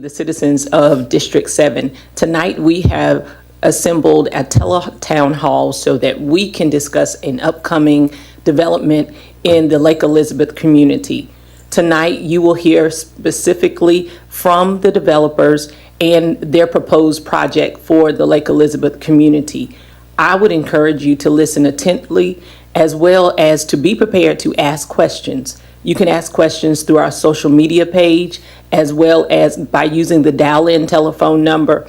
the citizens of District 7. Tonight, we have assembled a town hall so that we can discuss an upcoming development in the Lake Elizabeth community. Tonight, you will hear specifically from the developers and their proposed project for the Lake Elizabeth community. I would encourage you to listen attentively as well as to be prepared to ask questions. You can ask questions through our social media page as well as by using the dial-in telephone number.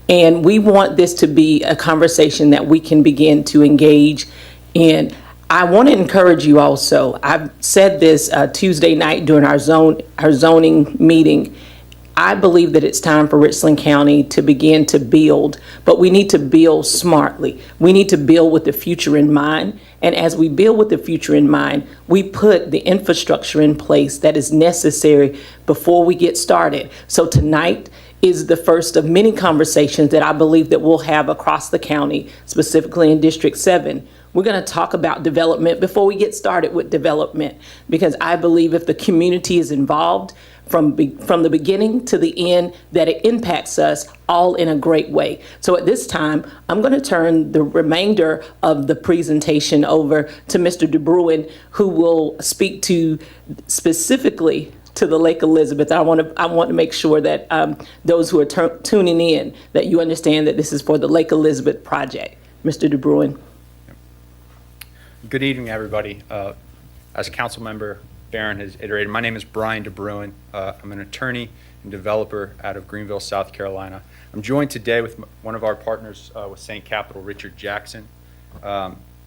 And we want this to be a conversation that we can begin to engage in. I want to encourage you also. I've said this Tuesday night during our zoning meeting. I believe that it's time for Richland County to begin to build, but we need to build smartly. We need to build with the future in mind. And as we build with the future in mind, we put the infrastructure in place that is necessary before we get started. So tonight is the first of many conversations that I believe that we'll have across the county, specifically in District 7. We're going to talk about development before we get started with development, because I believe if the community is involved from the beginning to the end, that it impacts us all in a great way. So at this time, I'm going to turn the remainder of the presentation over to Mr. DeBruin, who will speak to specifically to the Lake Elizabeth. I want to make sure that those who are tuning in, that you understand that this is for the Lake Elizabeth project. Mr. DeBruin. Good evening, everybody. As Council Member Barron has iterated, my name is Brian DeBruin. I'm an attorney and developer out of Greenville, South Carolina. I'm joined today with one of our partners with St. Capital, Richard Jackson.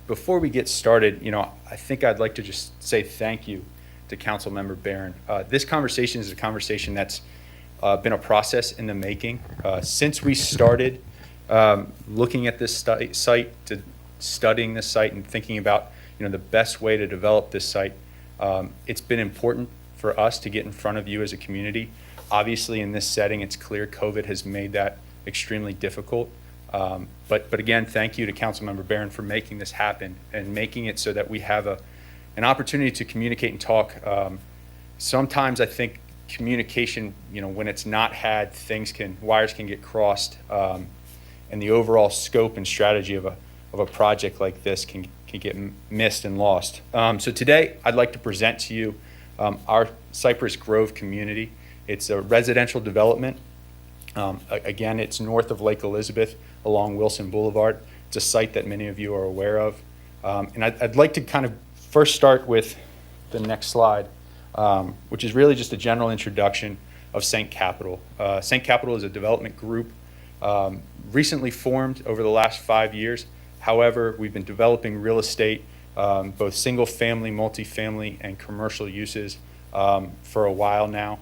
Before we get started, I think I'd like to just say thank you to Council Member Barron. This conversation is a conversation that's been a process in the making. Since we started looking at this site, to studying this site and thinking about the best way to develop this site, it's been important for us to get in front of you as a community. Obviously, in this setting, it's clear COVID has made that extremely difficult. But again, thank you to Councilmember Barron for making this happen and making it so that we have an opportunity to communicate and talk. Sometimes I think communication, when it's not had, wires can get crossed, and the overall scope and strategy of a project like this can get missed and lost. So today, I'd like to present to you our Cypress Grove community. It's a residential development. Again, it's north of Lake Elizabeth along Wilson Boulevard. It's a site that many of you are aware of. And I'd like to kind of first start with the next slide, which is really just a general introduction of St. Capital. St. Capital is a development group recently formed over the last 5 years. However, we've been developing real estate, both single family, multifamily, and commercial uses for a while now.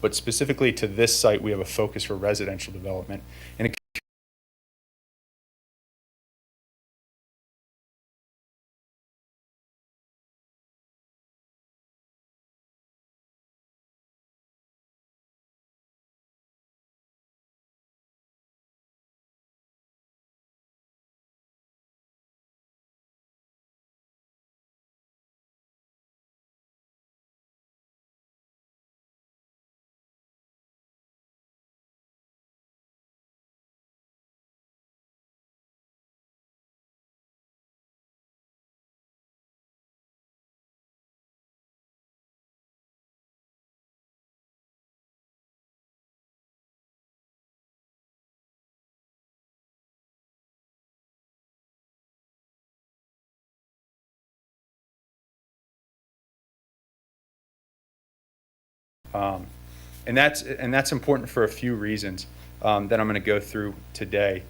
But specifically to this site, we have a focus for residential development. And that's important for a few reasons that I'm going to go through today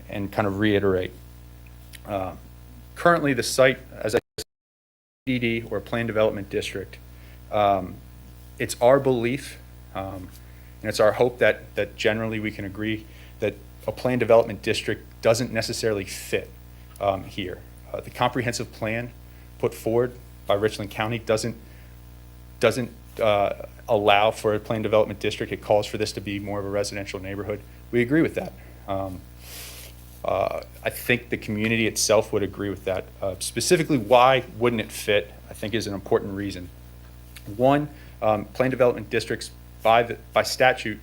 and kind of reiterate. Currently, the site, as I said, PDD or Planned Development District, it's our belief and it's our hope that generally we can agree that a Planned Development District doesn't necessarily fit here. The comprehensive plan put forward by Richland County doesn't allow for a Planned Development District. It calls for this to be more of a residential neighborhood. We agree with that. I think the community itself would agree with that. Specifically, why wouldn't it fit, I think is an important reason. One, Planned Development Districts by statute,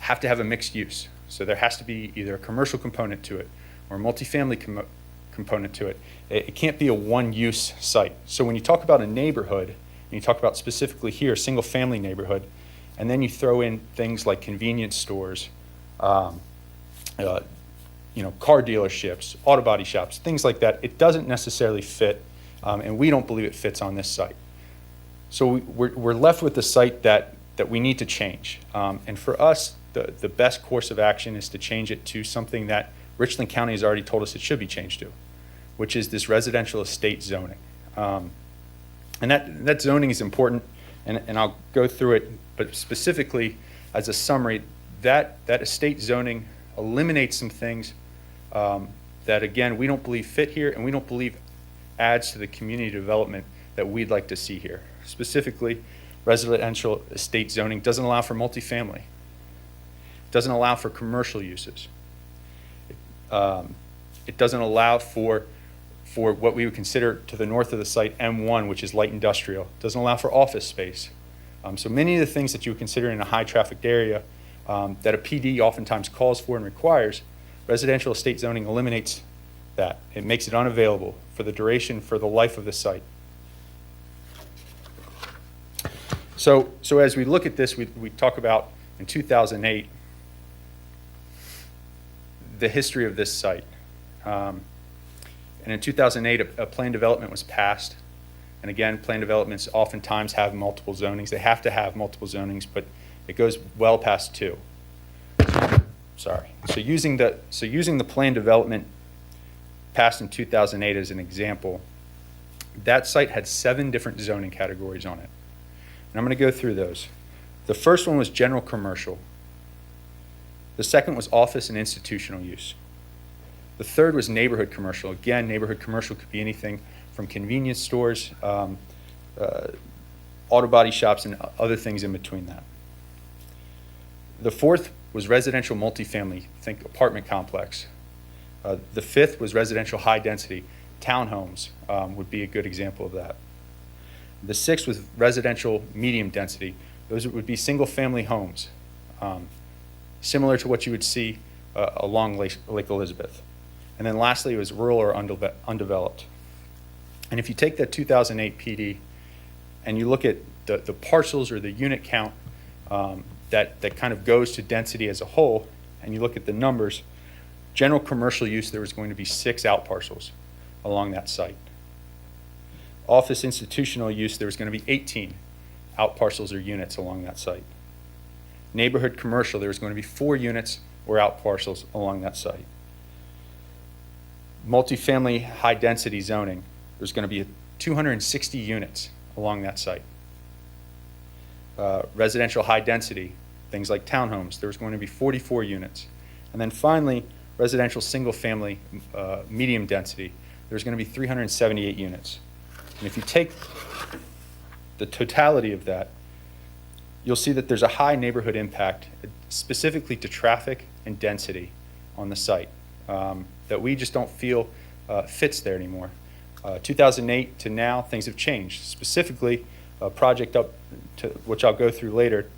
have to have a mixed use. So there has to be either a commercial component to it or a multifamily component to it. It can't be a one-use site. So when you talk about a neighborhood, and you talk about specifically here, a single-family neighborhood, and then you throw in things like convenience stores, car dealerships, auto body shops, things like that, it doesn't necessarily fit, and we don't believe it fits on this site. So we're left with a site that we need to change. And for us, the best course of action is to change it to something that Richland County has already told us it should be changed to, which is this residential estate zoning. And that zoning is important, and I'll go through it, but specifically as a summary, that estate zoning eliminates some things that, again, we don't believe fit here, and we don't believe adds to the community development that we'd like to see here. Specifically, residential estate zoning doesn't allow for multifamily, doesn't allow for commercial uses. It doesn't allow for what we would consider to the north of the site M1, which is light industrial. It doesn't allow for office space. So many of the things that you would consider in a high trafficked area that a PD oftentimes calls for and requires, residential estate zoning eliminates that. It makes it unavailable for the duration, for the life of the site. So as we look at this, we talk about in 2008, the history of this site. And in 2008, a plan development was passed. And again, plan developments oftentimes have multiple zonings. They have to have multiple zonings, but it goes well past 2. Sorry. So using the plan development passed in 2008 as an example, that site had 7 different zoning categories on it. And I'm going to go through those. The first one was general commercial. The second was office and institutional use. The third was neighborhood commercial. Again, neighborhood commercial could be anything from convenience stores, auto body shops, and other things in between that. The fourth was residential multifamily, think apartment complex. The fifth was residential high density. Townhomes would be a good example of that. The sixth was residential medium density. Those would be single family homes, similar to what you would see along Lake Elizabeth. And then lastly, it was rural or undeveloped. And if you take that 2008 PD and you look at the parcels or the unit count that kind of goes to density as a whole, and you look at the numbers, general commercial use, there was going to be 6 out parcels along that site. Office institutional use, there was going to be 18 out parcels or units along that site. Neighborhood commercial, there was going to be 4 units or out parcels along that site. Multifamily high density zoning, there's going to be 260 units along that site. Residential high density, things like townhomes, there was going to be 44 units. And then finally, residential single family medium density, there's going to be 378 units. And if you take the totality of that, you'll see that there's a high neighborhood impact, specifically to traffic and density on the site, that we just don't feel fits there anymore. 2008 to now, things have changed. Specifically, a project up to, which I'll go through later,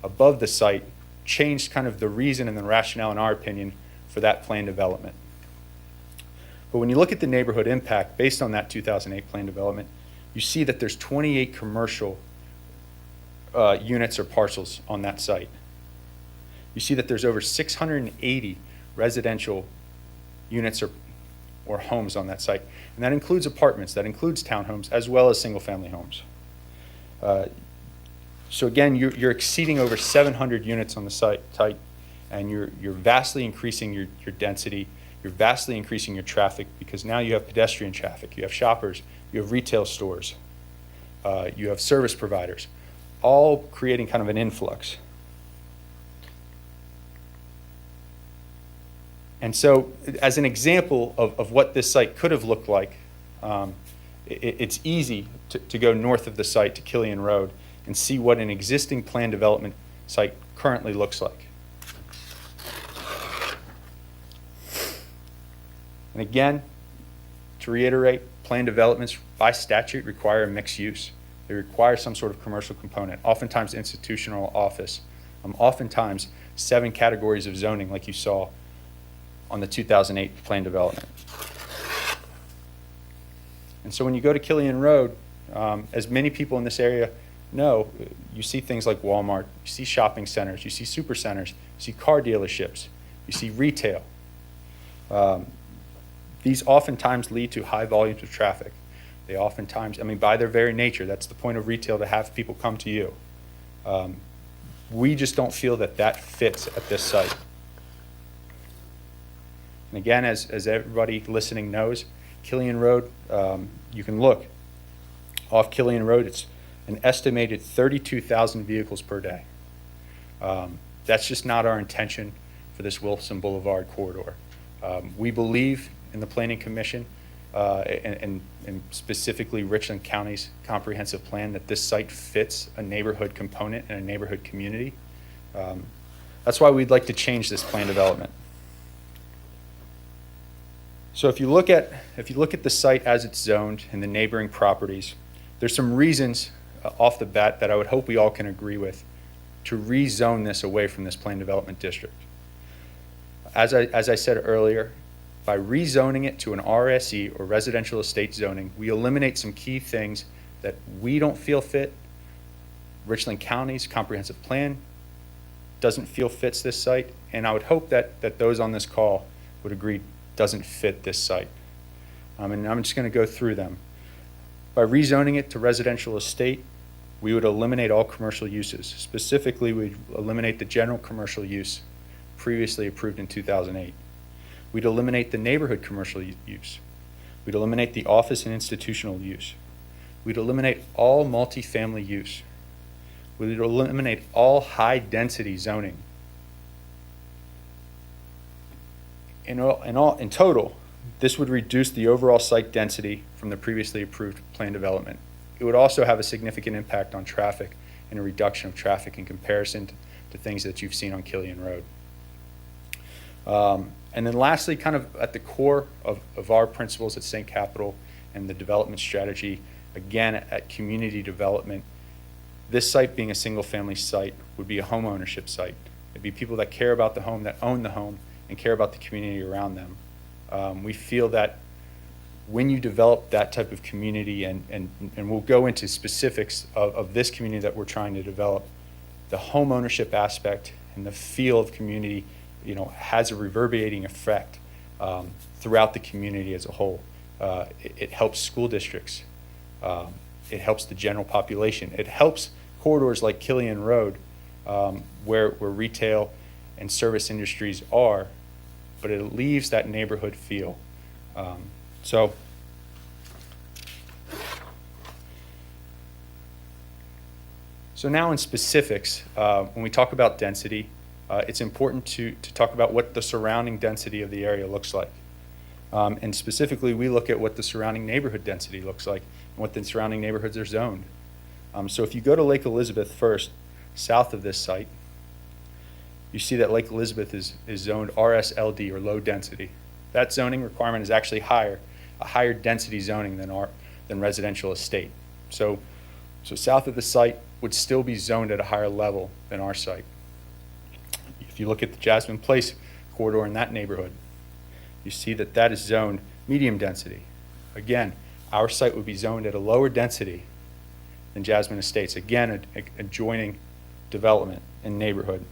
above the site, changed kind of the reason and the rationale, in our opinion, for that plan development. But when you look at the neighborhood impact based on that 2008 plan development, you see that there's 28 commercial units or parcels on that site. You see that there's over 680 residential units or homes on that site. And that includes apartments, that includes townhomes, as well as single-family homes. So again, you're exceeding over 700 units on the site, and you're vastly increasing your density. You're vastly increasing your traffic because now you have pedestrian traffic, you have shoppers, you have retail stores, you have service providers, all creating kind of an influx. And so as an example of what this site could have looked like, it's easy to go north of the site to Killian Road and see what an existing plan development site currently looks like. And again, to reiterate, plan developments by statute require a mixed use. They require some sort of commercial component, oftentimes institutional office, oftentimes 7 categories of zoning like you saw on the 2008 plan development. And so when you go to Killian Road, as many people in this area know, you see things like Walmart, you see shopping centers, you see super centers, you see car dealerships, you see retail. These oftentimes lead to high volumes of traffic. They oftentimes, I mean, by their very nature, that's the point of retail, to have people come to you. We just don't feel that that fits at this site. And again, as everybody listening knows, Killian Road, you can look. Off Killian Road, it's an estimated 32,000 vehicles per day. That's just not our intention for this Wilson Boulevard corridor. We believe in the Planning Commission and specifically Richland County's comprehensive plan that this site fits a neighborhood component and a neighborhood community. That's why we'd like to change this plan development. So if you look at the site as it's zoned and the neighboring properties, there's some reasons off the bat that I would hope we all can agree with to rezone this away from this plan development district. As I said earlier, by rezoning it to an RSE or residential estate zoning, we eliminate some key things that we don't feel fit. Richland County's comprehensive plan doesn't feel fits this site, and I would hope that those on this call would agree doesn't fit this site. And I'm just going to go through them. By rezoning it to residential estate, we would eliminate all commercial uses. Specifically, we'd eliminate the general commercial use previously approved in 2008. We'd eliminate the neighborhood commercial use. We'd eliminate the office and institutional use. We'd eliminate all multifamily use. We'd eliminate all high-density zoning. In total, this would reduce the overall site density from the previously approved plan development. It would also have a significant impact on traffic and a reduction of traffic in comparison to things that you've seen on Killian Road. And then lastly, kind of at the core of our principles at St. Capital and the development strategy, again, at community development, this site being a single-family site would be a home ownership site. It'd be people that care about the home, that own the home, and care about the community around them. We feel that when you develop that type of community, and we'll go into specifics of this community that we're trying to develop, the home ownership aspect and the feel of community, has a reverberating effect throughout the community as a whole. It helps school districts. It helps the general population. It helps corridors like Killian Road, where retail and service industries are, but it leaves that neighborhood feel. So now in specifics, when we talk about density, it's important to talk about what the surrounding density of the area looks like. And specifically, we look at what the surrounding neighborhood density looks like and what the surrounding neighborhoods are zoned. So if you go to Lake Elizabeth first, south of this site, you see that Lake Elizabeth is zoned RSLD, or low density. That zoning requirement is actually a higher density zoning than residential estate. So south of the site would still be zoned at a higher level than our site. If you look at the Jasmine Place corridor in that neighborhood, you see that is zoned medium density. Again, our site would be zoned at a lower density than Jasmine Estates. Again, adjoining development and neighborhood.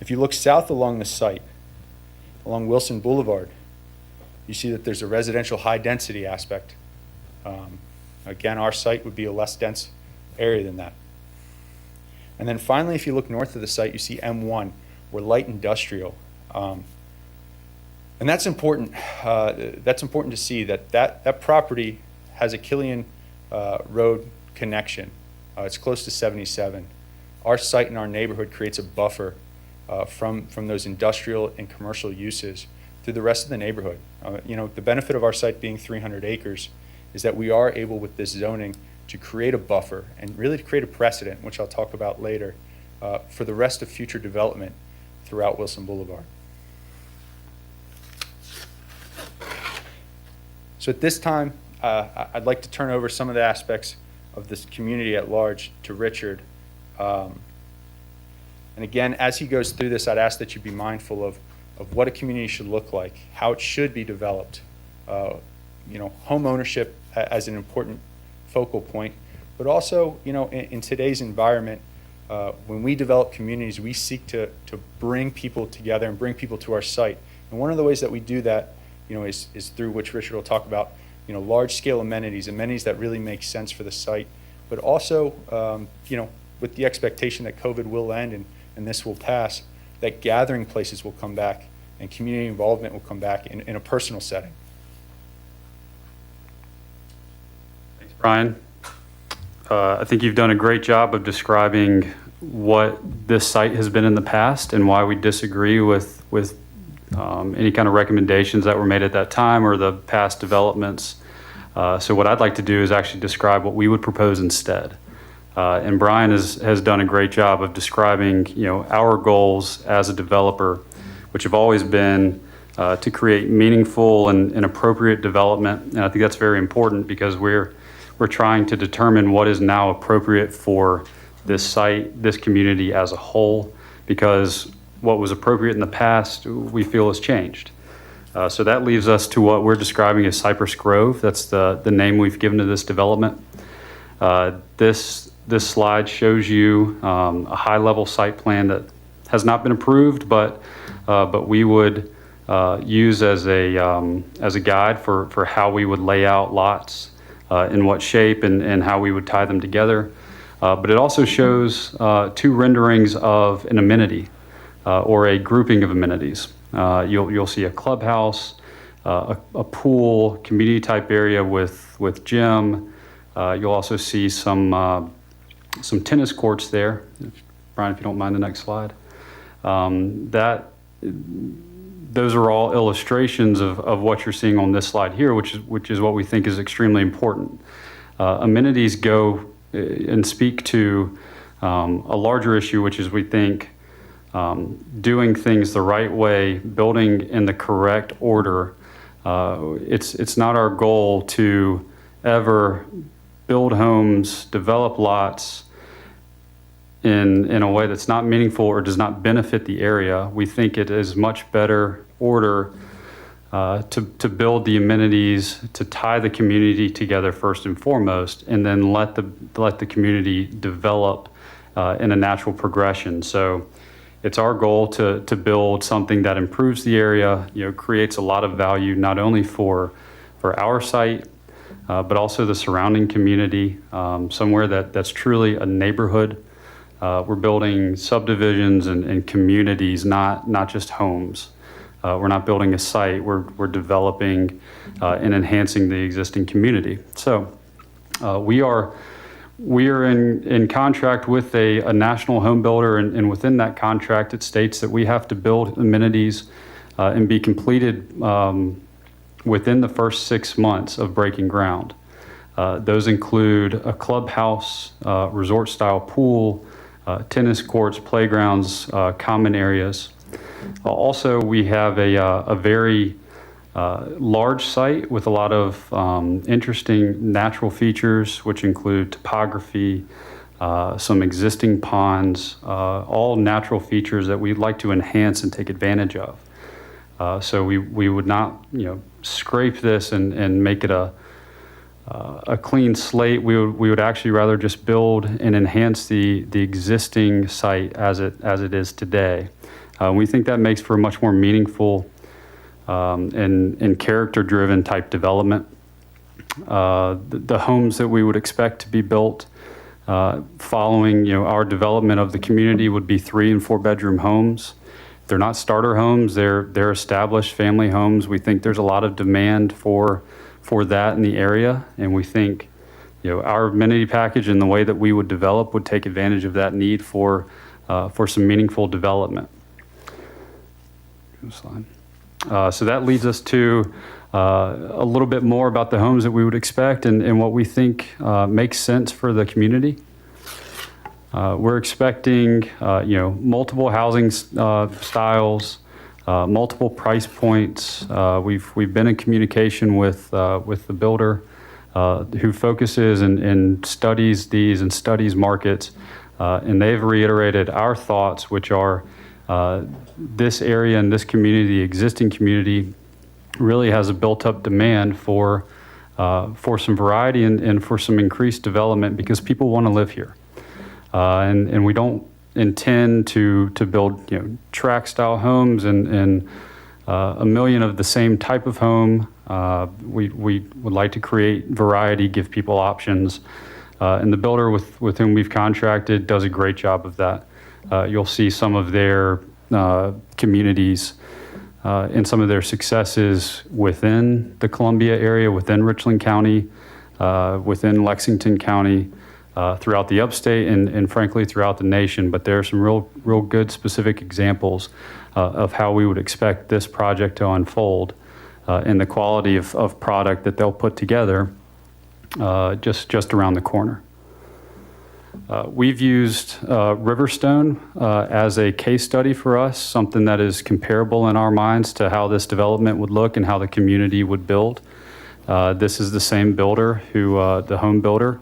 If you look south along the site, along Wilson Boulevard, you see that there's a residential high density aspect. Again, our site would be a less dense area than that. And then finally, if you look north of the site, you see M1, or light industrial. And that's important. That's important to see that property has a Killian Road connection. It's close to 77. Our site in our neighborhood creates a buffer from those industrial and commercial uses through the rest of the neighborhood. The benefit of our site being 300 acres is that we are able, with this zoning, to create a buffer and really to create a precedent, which I'll talk about later, for the rest of future development throughout Wilson Boulevard. So at this time, I'd like to turn over some of the aspects of this community at large to Richard. And again, as he goes through this, I'd ask that you be mindful of what a community should look like, how it should be developed. Home ownership as an important focal point, but also, in today's environment, when we develop communities, we seek to bring people together and bring people to our site. And one of the ways that we do that, is through which Richard will talk about, large-scale amenities that really make sense for the site, but also, with the expectation that COVID will end and this will pass, that gathering places will come back and community involvement will come back in a personal setting. Thanks, Brian. I think you've done a great job of describing what this site has been in the past and why we disagree with any kind of recommendations that were made at that time or the past developments. So what I'd like to do is actually describe what we would propose instead. And Brian has done a great job of describing, our goals as a developer, which have always been to create meaningful and appropriate development. And I think that's very important because we're trying to determine what is now appropriate for this site, this community as a whole, because what was appropriate in the past, we feel has changed. So that leaves us to what we're describing as Cypress Grove. That's the name we've given to this development. This slide shows you a high-level site plan that has not been approved, but we would use as a guide for how we would lay out lots, in what shape and how we would tie them together. But it also shows two renderings of an amenity or a grouping of amenities. You'll see a clubhouse, a pool, community type area with gym. You'll also see some tennis courts there. Brian, if you don't mind the next slide. Those are all illustrations of what you're seeing on this slide here, which is what we think is extremely important. Amenities go and speak to a larger issue, which is we think doing things the right way, building in the correct order. It's not our goal to ever build homes, develop lots in a way that's not meaningful or does not benefit the area. We think it is much better order to build the amenities, to tie the community together first and foremost, and then let the community develop in a natural progression. So it's our goal to build something that improves the area, creates a lot of value not only for our site, but also the surrounding community, somewhere that's truly a neighborhood. We're building subdivisions and communities, not just homes. We're not building a site. We're developing and enhancing the existing community. So we are in contract with a national home builder, and within that contract, it states that we have to build amenities and be completed within the first 6 months of breaking ground. Those include a clubhouse, resort-style pool, tennis courts, playgrounds, common areas. Also, we have a very large site with a lot of interesting natural features, which include topography, some existing ponds, all natural features that we'd like to enhance and take advantage of. So we would not, scrape this and make it a clean slate. We would actually rather just build and enhance the existing site as it is today. We think that makes for a much more meaningful and character-driven type development. The homes that we would expect to be built following our development of the community would be 3- and 4-bedroom homes. They're not starter homes. They're established family homes. We think there's a lot of demand for that in the area, and we think our amenity package and the way that we would develop would take advantage of that need for some meaningful development. Slide. So that leads us to a little bit more about the homes that we would expect and what we think makes sense for the community. We're expecting multiple housing styles, multiple price points. We've been in communication with the builder who focuses and studies these and studies markets, and they've reiterated our thoughts, which are this area and this community, the existing community, really has a built-up demand for some variety and for some increased development because people want to live here. And we don't intend to build tract-style homes and a million of the same type of home. We would like to create variety, give people options. And the builder with whom we've contracted does a great job of that. You'll see some of their communities and some of their successes within the Columbia area, within Richland County, within Lexington County, throughout the upstate, and frankly throughout the nation. But there are some real good specific examples of how we would expect this project to unfold and the quality of product that they'll put together just around the corner. We've used Riverstone as a case study for us, something that is comparable in our minds to how this development would look and how the community would build. This is the same builder the home builder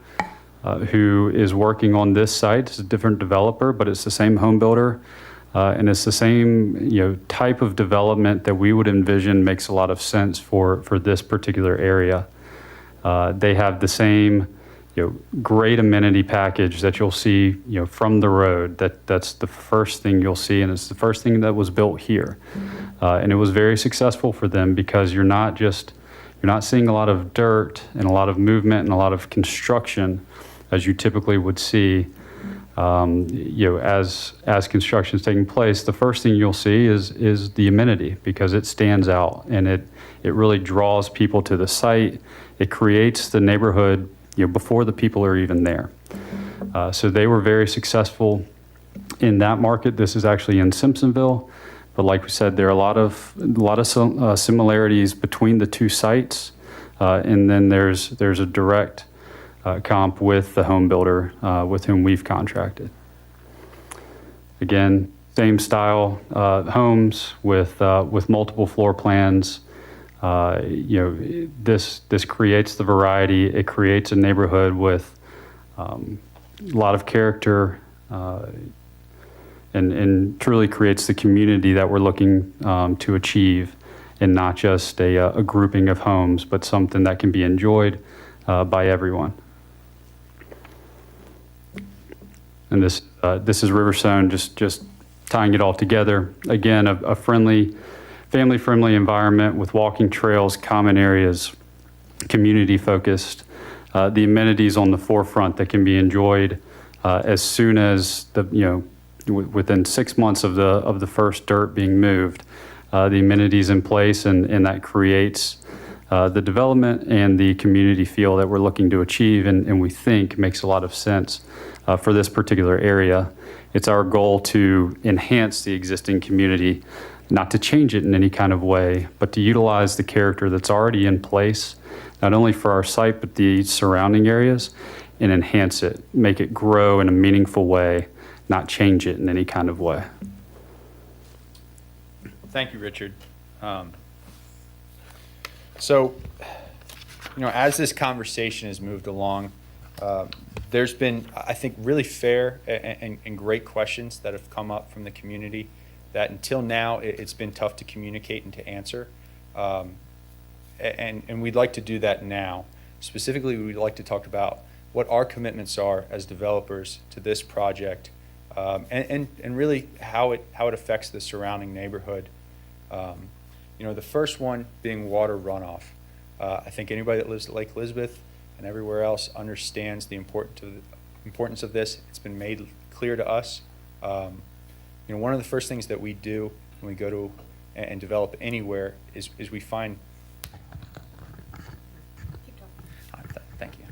who is working on this site. It's a different developer, but it's the same home builder. And it's the same type of development that we would envision makes a lot of sense for this particular area. They have the same great amenity package that you'll see from the road. That's the first thing you'll see, and it's the first thing that was built here. And it was very successful for them because you're not seeing a lot of dirt and a lot of movement and a lot of construction as you typically would see. As construction is taking place, the first thing you'll see is the amenity because it stands out and it really draws people to the site. It creates the neighborhood before the people are even there. So they were very successful in that market. This is actually in Simpsonville, but like we said, there are a lot of similarities between the two sites, and then there's a direct comp with the home builder with whom we've contracted. Again, same style homes with multiple floor plans. This creates the variety. It creates a neighborhood with a lot of character and truly creates the community that we're looking to achieve, and not just a grouping of homes, but something that can be enjoyed by everyone. And this is Riverstone, just tying it all together. Again, a friendly, family-friendly environment with walking trails, common areas, community-focused. The amenities on the forefront that can be enjoyed as soon as within 6 months of the first dirt being moved. The amenities in place, and that creates the development and the community feel that we're looking to achieve, and we think makes a lot of sense for this particular area. It's our goal to enhance the existing community, not to change it in any kind of way, but to utilize the character that's already in place, not only for our site, but the surrounding areas, and enhance it, make it grow in a meaningful way, not change it in any kind of way. Thank you, Richard. So, as this conversation has moved along, there's been, I think, really fair and great questions that have come up from the community that until now it's been tough to communicate and to answer. And we'd like to do that now. Specifically, we'd like to talk about what our commitments are as developers to this project, and really how it affects the surrounding neighborhood. The first one being water runoff. I think anybody that lives at Lake Elizabeth and everywhere else understands the importance of this. It's been made clear to us. One of the first things that we do when we go to and develop anywhere is we find. Thank you.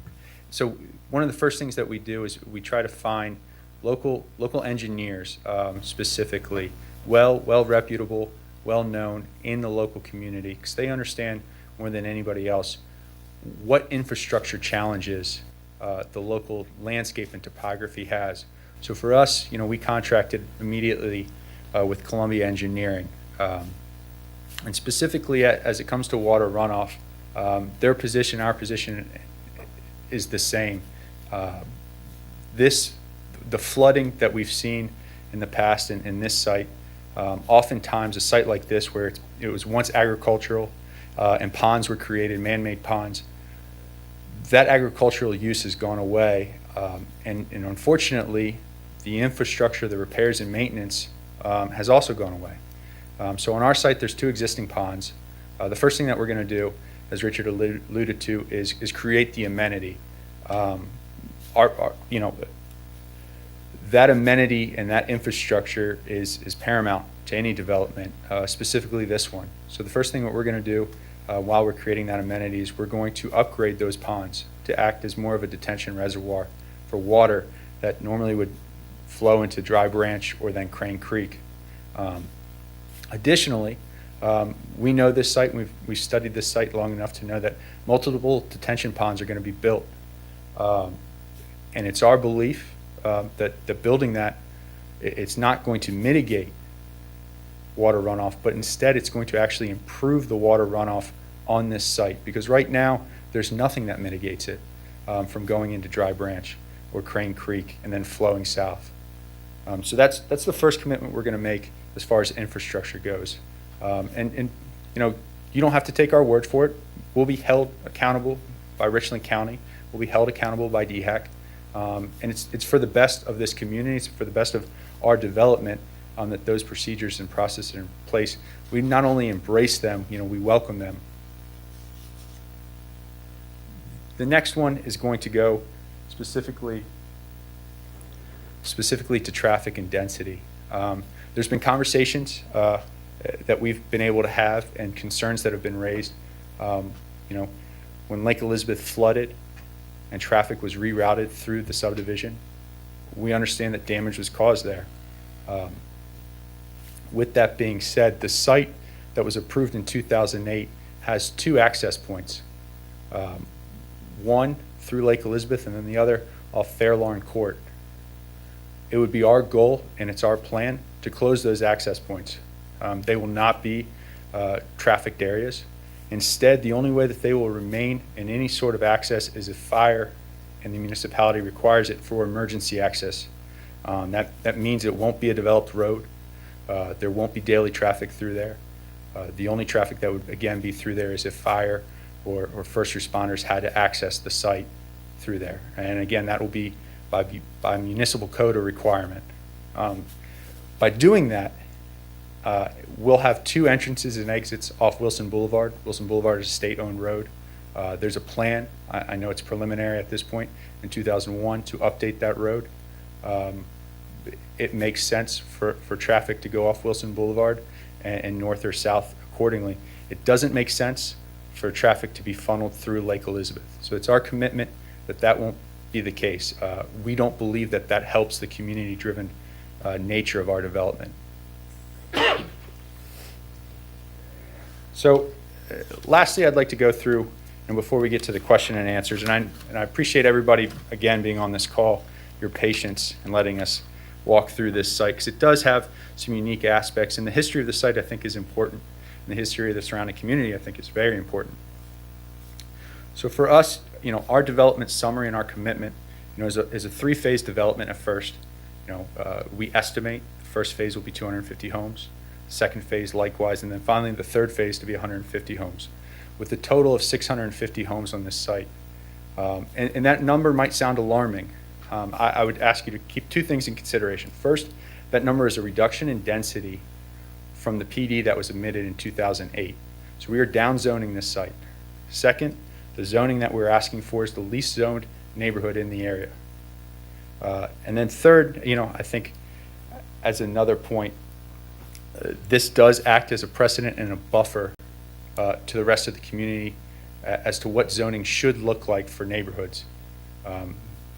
So one of the first things that we do is we try to find local engineers, specifically, well reputable, well known in the local community, because they understand more than anybody else what infrastructure challenges the local landscape and topography has. So for us, we contracted immediately with Columbia Engineering, and specifically as it comes to water runoff, their position, our position is the same. The flooding that we've seen in the past in this site, oftentimes a site like this where it was once agricultural and ponds were created, man-made ponds, that agricultural use has gone away. And unfortunately, the infrastructure, the repairs and maintenance has also gone away. So on our site, there's 2 existing ponds. The first thing that we're going to do, as Richard alluded to, is create the amenity. That amenity and that infrastructure is paramount to any development, specifically this one. So the first thing that we're going to do while we're creating that amenity is we're going to upgrade those ponds to act as more of a detention reservoir for water that normally would flow into Dry Branch or then Crane Creek. Additionally, we know this site, and we've studied this site long enough to know that multiple detention ponds are going to be built. And it's our belief that building that, it's not going to mitigate water runoff, but instead it's going to actually improve the water runoff on this site, because right now there's nothing that mitigates it from going into Dry Branch or Crane Creek and then flowing south. So that's the first commitment we're going to make as far as infrastructure goes. And you don't have to take our word for it. We'll be held accountable by Richland County. We'll be held accountable by DHEC. And it's for the best of this community. It's for the best of our development that those procedures and processes are in place. We not only embrace them, we welcome them. The next one is going to go specifically to traffic and density. There's been conversations that we've been able to have and concerns that have been raised. When Lake Elizabeth flooded and traffic was rerouted through the subdivision, we understand that damage was caused there. With that being said, the site that was approved in 2008 has 2 access points. One through Lake Elizabeth and then the other off Fairlawn Court. It would be our goal, and it's our plan, to close those access points. They will not be trafficked areas. Instead, the only way that they will remain in any sort of access is if fire and the municipality requires it for emergency access. That means it won't be a developed road. There won't be daily traffic through there. The only traffic that would, again, be through there is if fire or first responders had to access the site through there. And again, that will be by municipal code or requirement. By doing that, we'll have 2 entrances and exits off Wilson Boulevard. Wilson Boulevard is a state-owned road. There's a plan, I know it's preliminary at this point, in 2001 to update that road. It makes sense for traffic to go off Wilson Boulevard and north or south accordingly. It doesn't make sense for traffic to be funneled through Lake Elizabeth. So it's our commitment that won't be the case. We don't believe that helps the community-driven nature of our development. So lastly, I'd like to go through, and before we get to the question and answers, and I appreciate everybody, again, being on this call, your patience and letting us walk through this site, because it does have some unique aspects, and the history of the site, I think, is important, and the history of the surrounding community, I think, is very important. So for us, our development summary and our commitment, is a 3-phase development at first. We estimate the first phase will be 250 homes, second phase likewise, and then finally the third phase to be 150 homes, with a total of 650 homes on this site. And that number might sound alarming. I would ask you to keep 2 things in consideration. First, that number is a reduction in density from the PD that was admitted in 2008. So we are downzoning this site. Second, the zoning that we're asking for is the least zoned neighborhood in the area. And then third, I think as another point, this does act as a precedent and a buffer to the rest of the community as to what zoning should look like for neighborhoods.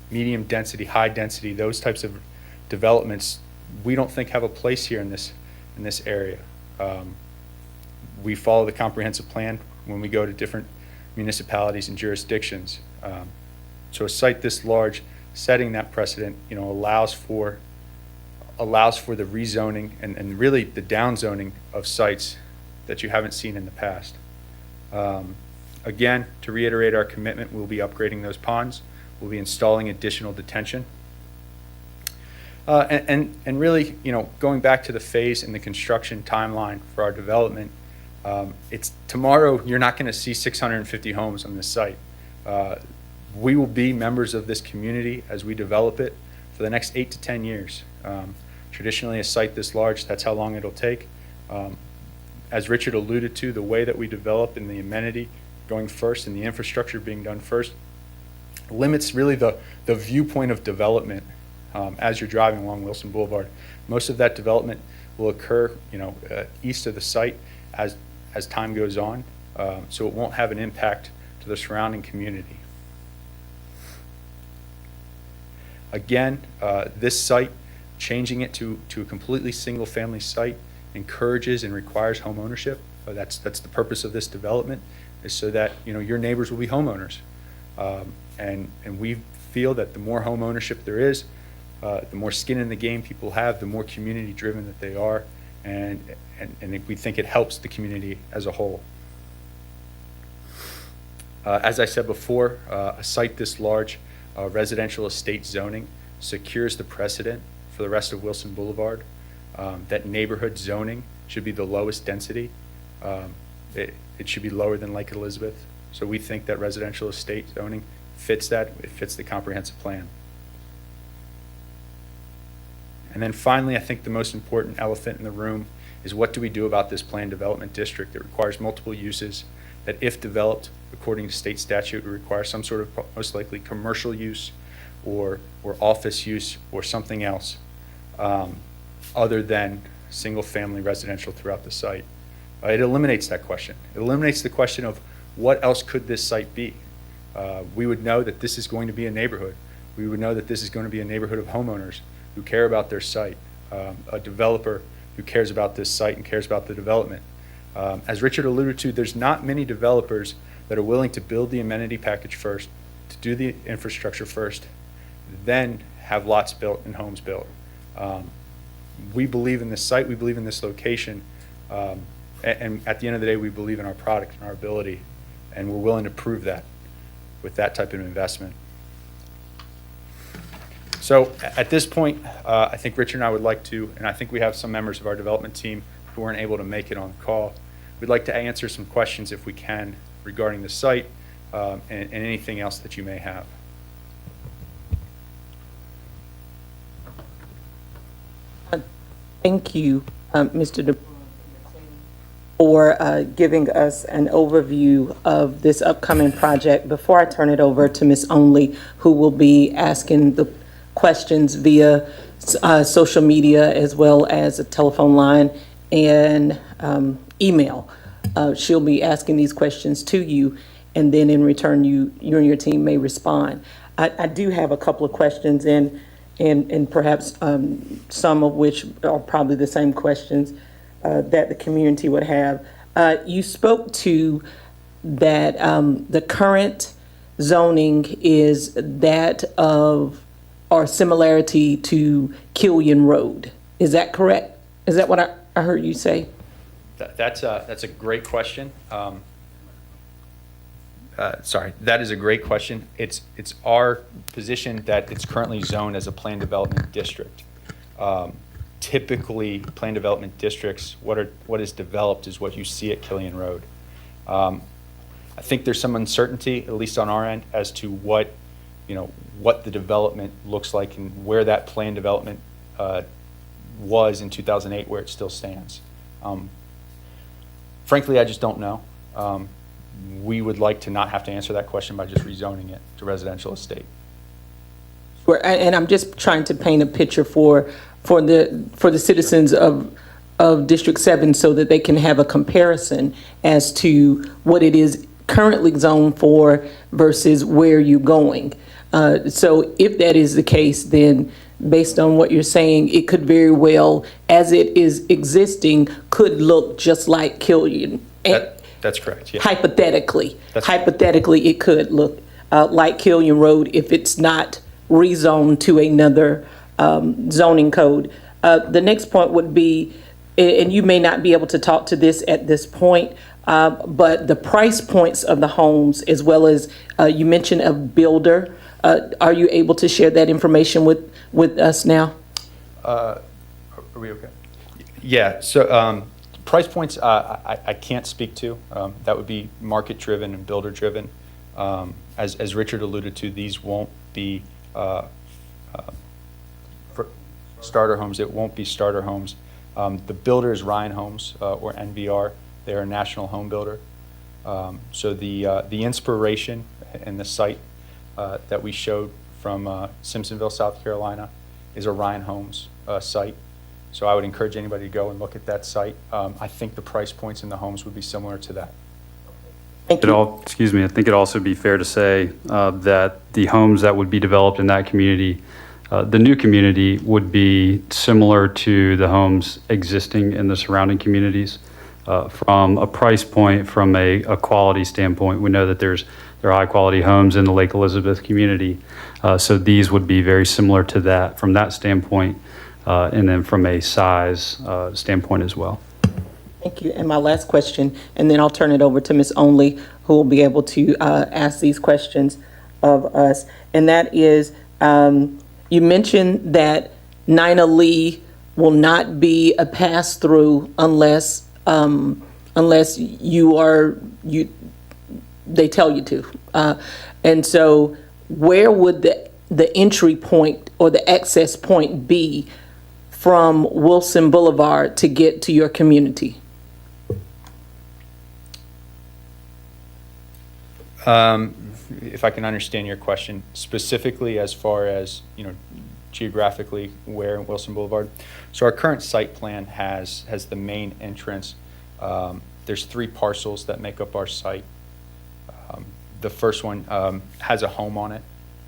Medium density, high density, those types of developments, we don't think have a place here in this area. We follow the comprehensive plan when we go to different municipalities and jurisdictions. So a site this large, setting that precedent, allows for the rezoning and really the downzoning of sites that you haven't seen in the past. Again, to reiterate our commitment, we'll be upgrading those ponds. We'll be installing additional detention. And really, going back to the phase and the construction timeline for our development, it's tomorrow, you're not going to see 650 homes on this site. We will be members of this community as we develop it for the next 8 to 10 years. Traditionally, a site this large, that's how long it'll take. As Richard alluded to, the way that we develop and the amenity going first and the infrastructure being done first limits really the viewpoint of development as you're driving along Wilson Boulevard. Most of that development will occur, east of the site as time goes on, so it won't have an impact to the surrounding community. Again, this site, changing it to a completely single-family site encourages and requires home ownership. That's the purpose of this development, is so that your neighbors will be homeowners. And we feel that the more home ownership there is, the more skin in the game people have, the more community driven that they are, and we think it helps the community as a whole. As I said before, a site this large, residential estate zoning secures the precedent for the rest of Wilson Boulevard, that neighborhood zoning should be the lowest density. It should be lower than Lake Elizabeth. So we think that residential estate zoning fits that. It fits the comprehensive plan. And then finally, I think the most important elephant in the room is, what do we do about this planned development district that requires multiple uses, that if developed according to state statute would require some sort of most likely commercial use or office use or something else other than single-family residential throughout the site. It eliminates that question. It eliminates the question of what else could this site be. We would know that this is going to be a neighborhood. We would know that this is going to be a neighborhood of homeowners who care about their site, a developer who cares about this site and cares about the development. As Richard alluded to, there's not many developers that are willing to build the amenity package first, to do the infrastructure first, then have lots built and homes built. We believe in this site, we believe in this location, and at the end of the day, we believe in our product and our ability, and we're willing to prove that with that type of investment. So at this point, I think Richard and I would like to, and I think we have some members of our development team who weren't able to make it on the call. We'd like to answer some questions if we can regarding the site and anything else that you may have. Thank you, Mr. DeBruin, for giving us an overview of this upcoming project. Before I turn it over to Ms. Only, who will be asking the questions via social media as well as a telephone line and email. She'll be asking these questions to you, and then in return, you and your team may respond. I do have a couple of questions, and perhaps some of which are probably the same questions that the community would have. You spoke to that the current zoning is that of, or similarity to Killian Road. Is that correct? Is that what I heard you say? That's a great question. Sorry, that is a great question. It's our position that it's currently zoned as a planned development district. Typically, planned development districts, what is developed is what you see at Killian Road. I think there's some uncertainty, at least on our end, as to what the development looks like and where that planned development was in 2008, where it still stands. Frankly, I just don't know. We would like to not have to answer that question by just rezoning it to residential estate. Sure, and I'm just trying to paint a picture for the citizens of District 7 so that they can have a comparison as to what it is currently zoned for versus where you're going. So if that is the case, then based on what you're saying, it could very well, as it is existing, could look just like Killian. That's correct, yeah. Hypothetically, it could look like Killian Road if it's not rezoned to another zoning code. The next point would be and you may not be able to talk to this at this point, but the price points of the homes, as well as you mentioned a builder, are you able to share that information with us now? Are we okay? Yeah, so price points I can't speak to. That would be market-driven and builder-driven. As Richard alluded to, these won't be for starter homes. It won't be starter homes. The builder is Ryan Homes or NVR. They're a national home builder. So the inspiration and the site that we showed from Simpsonville, South Carolina, is a Ryan Homes site. So I would encourage anybody to go and look at that site. I think the price points in the homes would be similar to that. Thank you. Excuse me, I think it'd also be fair to say that the homes that would be developed in that community, the new community, would be similar to the homes existing in the surrounding communities. From a price point, from a quality standpoint, we know that there are high quality homes in the Lake Elizabeth community. So these would be very similar to that from that standpoint, and then from a size standpoint as well. Thank you. And my last question, and then I'll turn it over to Ms. Only, who will be able to ask these questions of us. And that is, you mentioned that Nina Lee will not be a pass-through unless they tell you to. And so where would the entry point or the access point be from Wilson Boulevard to get to your community? If I can understand your question specifically, as far as geographically where in Wilson Boulevard. So our current site plan has the main entrance. There's 3 parcels that make up our site. The first one has a home on it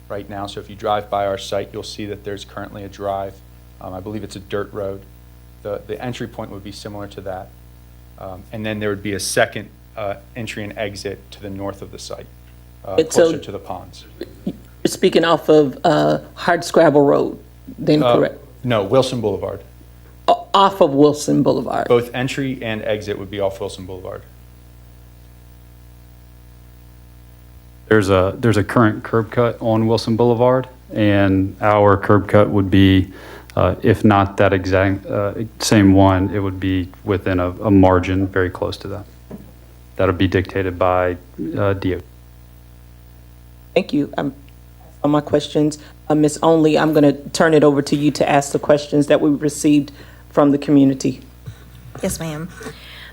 right now. So if you drive by our site, you'll see that there's currently a drive. I believe it's a dirt road. The entry point would be similar to that. And then there would be a second entry and exit to the north of the site, closer to the ponds. You're speaking off of Hardscrabble Road, then correct? No, Wilson Boulevard. Off of Wilson Boulevard. Both entry and exit would be off Wilson Boulevard. There's a current curb cut on Wilson Boulevard, and our curb cut would be, if not that exact same one, it would be within a margin very close to that. That would be dictated by DOT. Thank you. On my questions, Ms. Only, I'm going to turn it over to you to ask the questions that we received from the community. Yes, ma'am.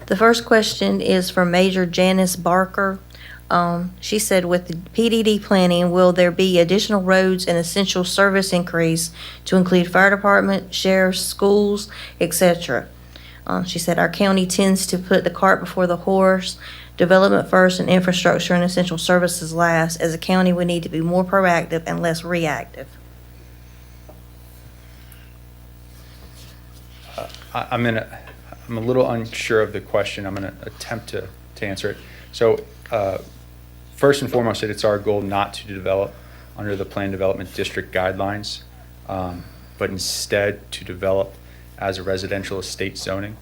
The first question is from Major Janice Barker. She said, with the PDD planning, will there be additional roads and essential service increase to include fire department, sheriffs, schools, etc.? She said, our county tends to put the cart before the horse, development first and infrastructure and essential services last. As a county, we need to be more proactive and less reactive. I'm a little unsure of the question. I'm going to attempt to answer it. So first and foremost, it's our goal not to develop under the Plan Development District guidelines, but instead to develop as a residential estate zoning,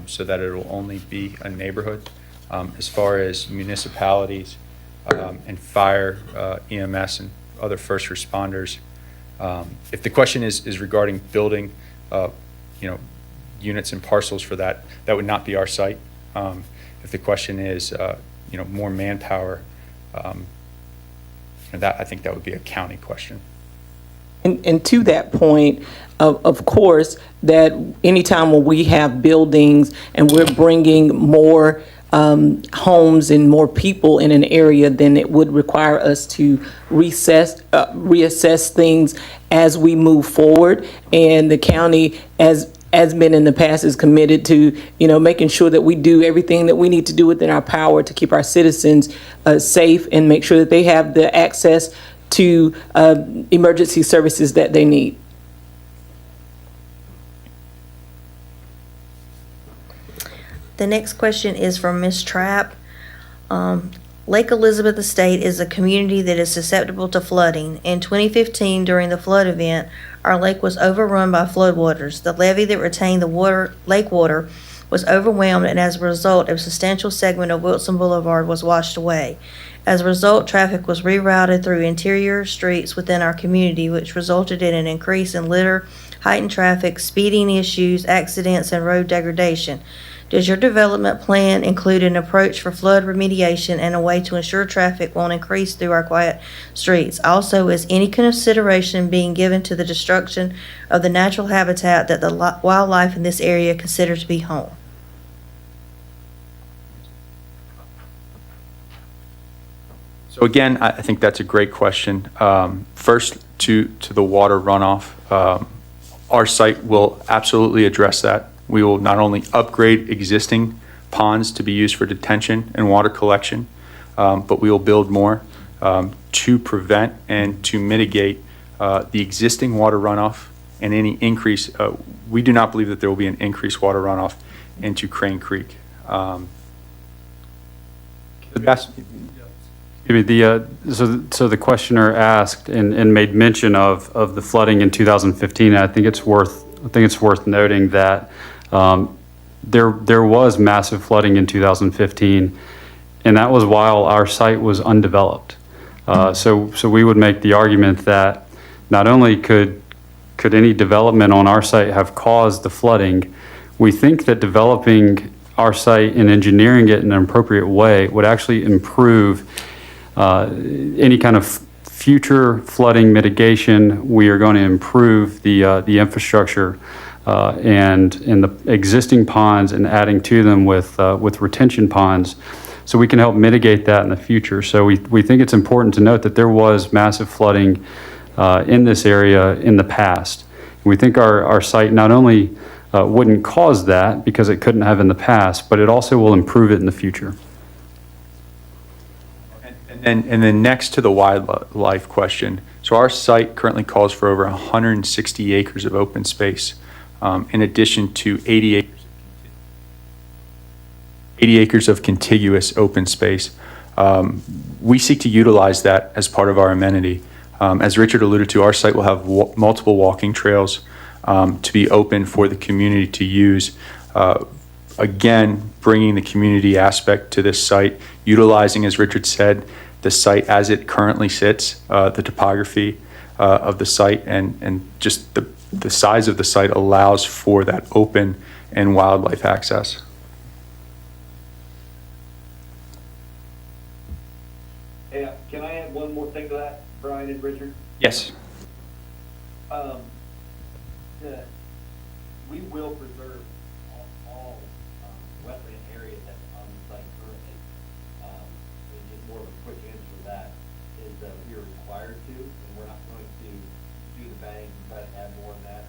so that it will only be a neighborhood. As far as municipalities and fire, EMS, and other first responders, if the question is regarding building, units and parcels for that would not be our site. If the question is, more manpower, that I think that would be a county question. And to that point, of course, that anytime when we have buildings and we're bringing more homes and more people in an area, then it would require us to reassess things as we move forward. And the county, as been in the past, is committed to, making sure that we do everything that we need to do within our power to keep our citizens safe and make sure that they have the access to emergency services that they need. The next question is from Ms. Trapp. Lake Elizabeth Estate is a community that is susceptible to flooding. In 2015, during the flood event, our lake was overrun by floodwaters. The levee that retained the lake water was overwhelmed, and as a result, a substantial segment of Wilson Boulevard was washed away. As a result, traffic was rerouted through interior streets within our community, which resulted in an increase in litter, heightened traffic, speeding issues, accidents, and road degradation. Does your development plan include an approach for flood remediation and a way to ensure traffic won't increase through our quiet streets? Also, is any consideration being given to the destruction of the natural habitat that the wildlife in this area consider to be home? So again, I think that's a great question. First, to the water runoff, our site will absolutely address that. We will not only upgrade existing ponds to be used for detention and water collection, but we will build more to prevent and to mitigate the existing water runoff and any increase. We do not believe that there will be an increased water runoff into Crane Creek. So the questioner asked and made mention of the flooding in 2015. And I think it's worth noting that there was massive flooding in 2015, and that was while our site was undeveloped. So we would make the argument that not only could any development on our site have caused the flooding, we think that developing our site and engineering it in an appropriate way would actually improve any kind of future flooding mitigation. We are going to improve the infrastructure and the existing ponds and adding to them with retention ponds, so we can help mitigate that in the future. So we think it's important to note that there was massive flooding in this area in the past. We think our site not only wouldn't cause that because it couldn't have in the past, but it also will improve it in the future. And then next to the wildlife question, so our site currently calls for over 160 acres of open space, in addition to 80 acres of contiguous open space. We seek to utilize that as part of our amenity. As Richard alluded to, our site will have multiple walking trails to be open for the community to use. Again, bringing the community aspect to this site, utilizing, as Richard said, the site as it currently sits, the topography of the site, and just the size of the site allows for that open and wildlife access. Hey, can I add one more thing to that, Brian and Richard? Yes. We will preserve all wetland areas that's on the site currently. And just more of a quick answer to that is that we are required to, and we're not going to do the bank and try to add more on that.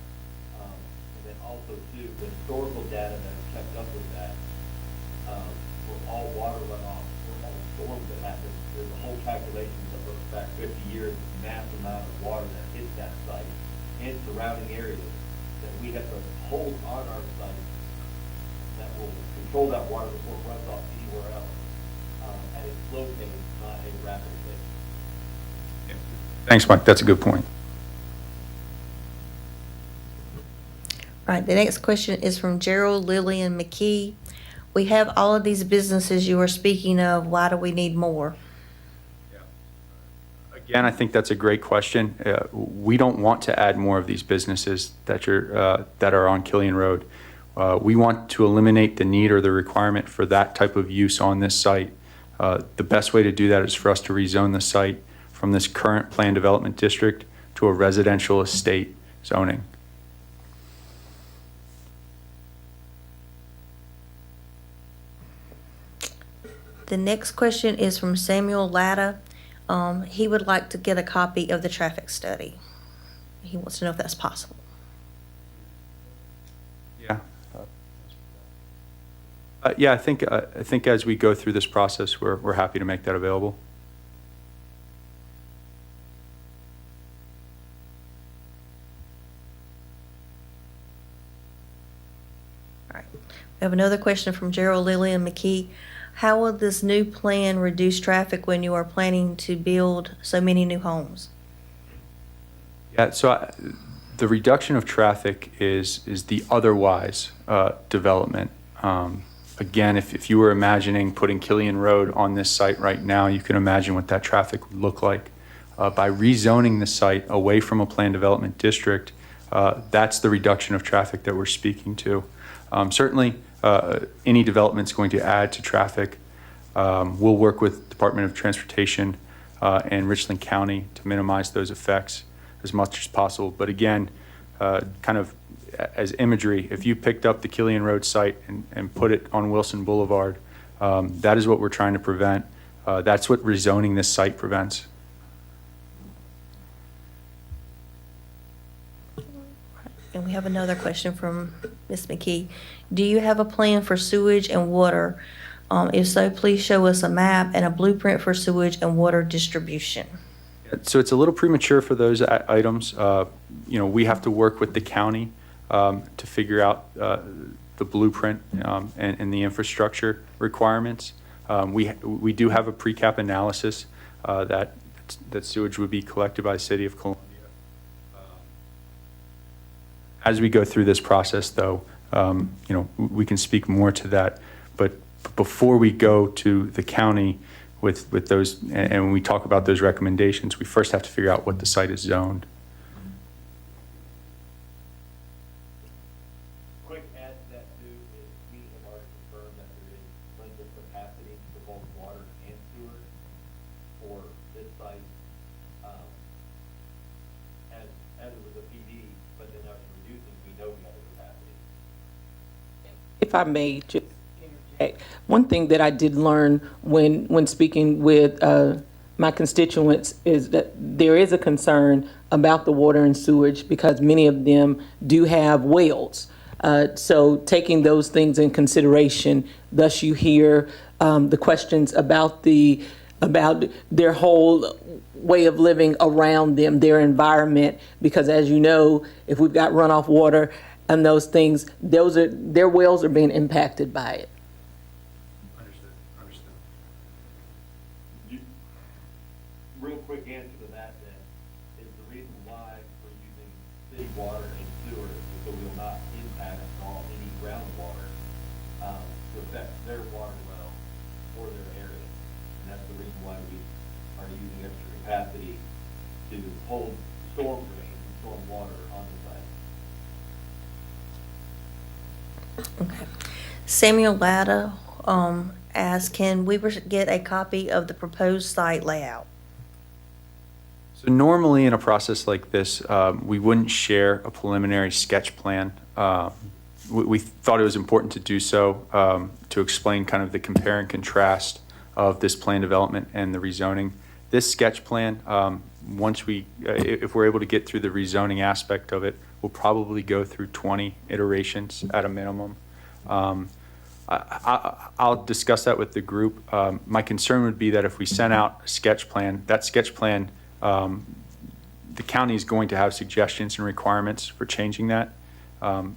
And then also too, the historical data that is kept up with that, for all water runoff, for all storms that happen, there's a whole calculation that looks back 50 years, massive amount of water that hits that site and surrounding areas that we have to hold on our site that will control that water before it runs off anywhere else at a slow pace, not a rapid pace. Thanks, Mike. That's a good point. All right, the next question is from Gerald Lillian McKee. We have all of these businesses you are speaking of. Why do we need more? Again, I think that's a great question. We don't want to add more of these businesses that are on Killian Road. We want to eliminate the need or the requirement for that type of use on this site. The best way to do that is for us to rezone the site from this current planned development district to a residential estate zoning. The next question is from Samuel Latta. He would like to get a copy of the traffic study. He wants to know if that's possible. Yeah. Yeah, I think as we go through this process, we're happy to make that available. All right. We have another question from Gerald Lillian McKee. How will this new plan reduce traffic when you are planning to build so many new homes? Yeah, so the reduction of traffic is the otherwise development. Again, if you were imagining putting Killian Road on this site right now, you can imagine what that traffic would look like. By rezoning the site away from a planned development district, that's the reduction of traffic that we're speaking to. Certainly, any development's going to add to traffic. We'll work with Department of Transportation and Richland County to minimize those effects as much as possible. But again, kind of as imagery, if you picked up the Killian Road site and put it on Wilson Boulevard, that is what we're trying to prevent. That's what rezoning this site prevents. And we have another question from Ms. McKee. Do you have a plan for sewage and water? If so, please show us a map and a blueprint for sewage and water distribution. So it's a little premature for those items. We have to work with the county to figure out the blueprint and the infrastructure requirements. We do have a pre-cap analysis that sewage would be collected by the city of Columbia. As we go through this process, though, we can speak more to that. But before we go to the county with those, and when we talk about those recommendations, we first have to figure out what the site is zoned. Quick add to that too is we have already confirmed that there is plenty of capacity for both water and sewer for this site. As it was a PD, but then as it's reducing, we know we have the capacity. If I may just interject, one thing that I did learn when speaking with my constituents is that there is a concern about the water and sewage because many of them do have wells. So taking those things in consideration, thus you hear the questions about their whole way of living around them, their environment, because as you know, if we've got runoff water and those things, their wells are being impacted by it. Understood. Real quick answer to that then is the reason why we're using city water and sewer is so we will not impact at all any groundwater to affect their water well or their area. And that's the reason why we are using extra capacity to hold storm drains and storm water on the site. Okay. Samuel Latta asks, can we get a copy of the proposed site layout? So normally in a process like this, we wouldn't share a preliminary sketch plan. We thought it was important to do so to explain kind of the compare and contrast of this plan development and the rezoning. This sketch plan, if we're able to get through the rezoning aspect of it, we'll probably go through 20 iterations at a minimum. I'll discuss that with the group. My concern would be that if we sent out a sketch plan, that sketch plan, the county is going to have suggestions and requirements for changing that. And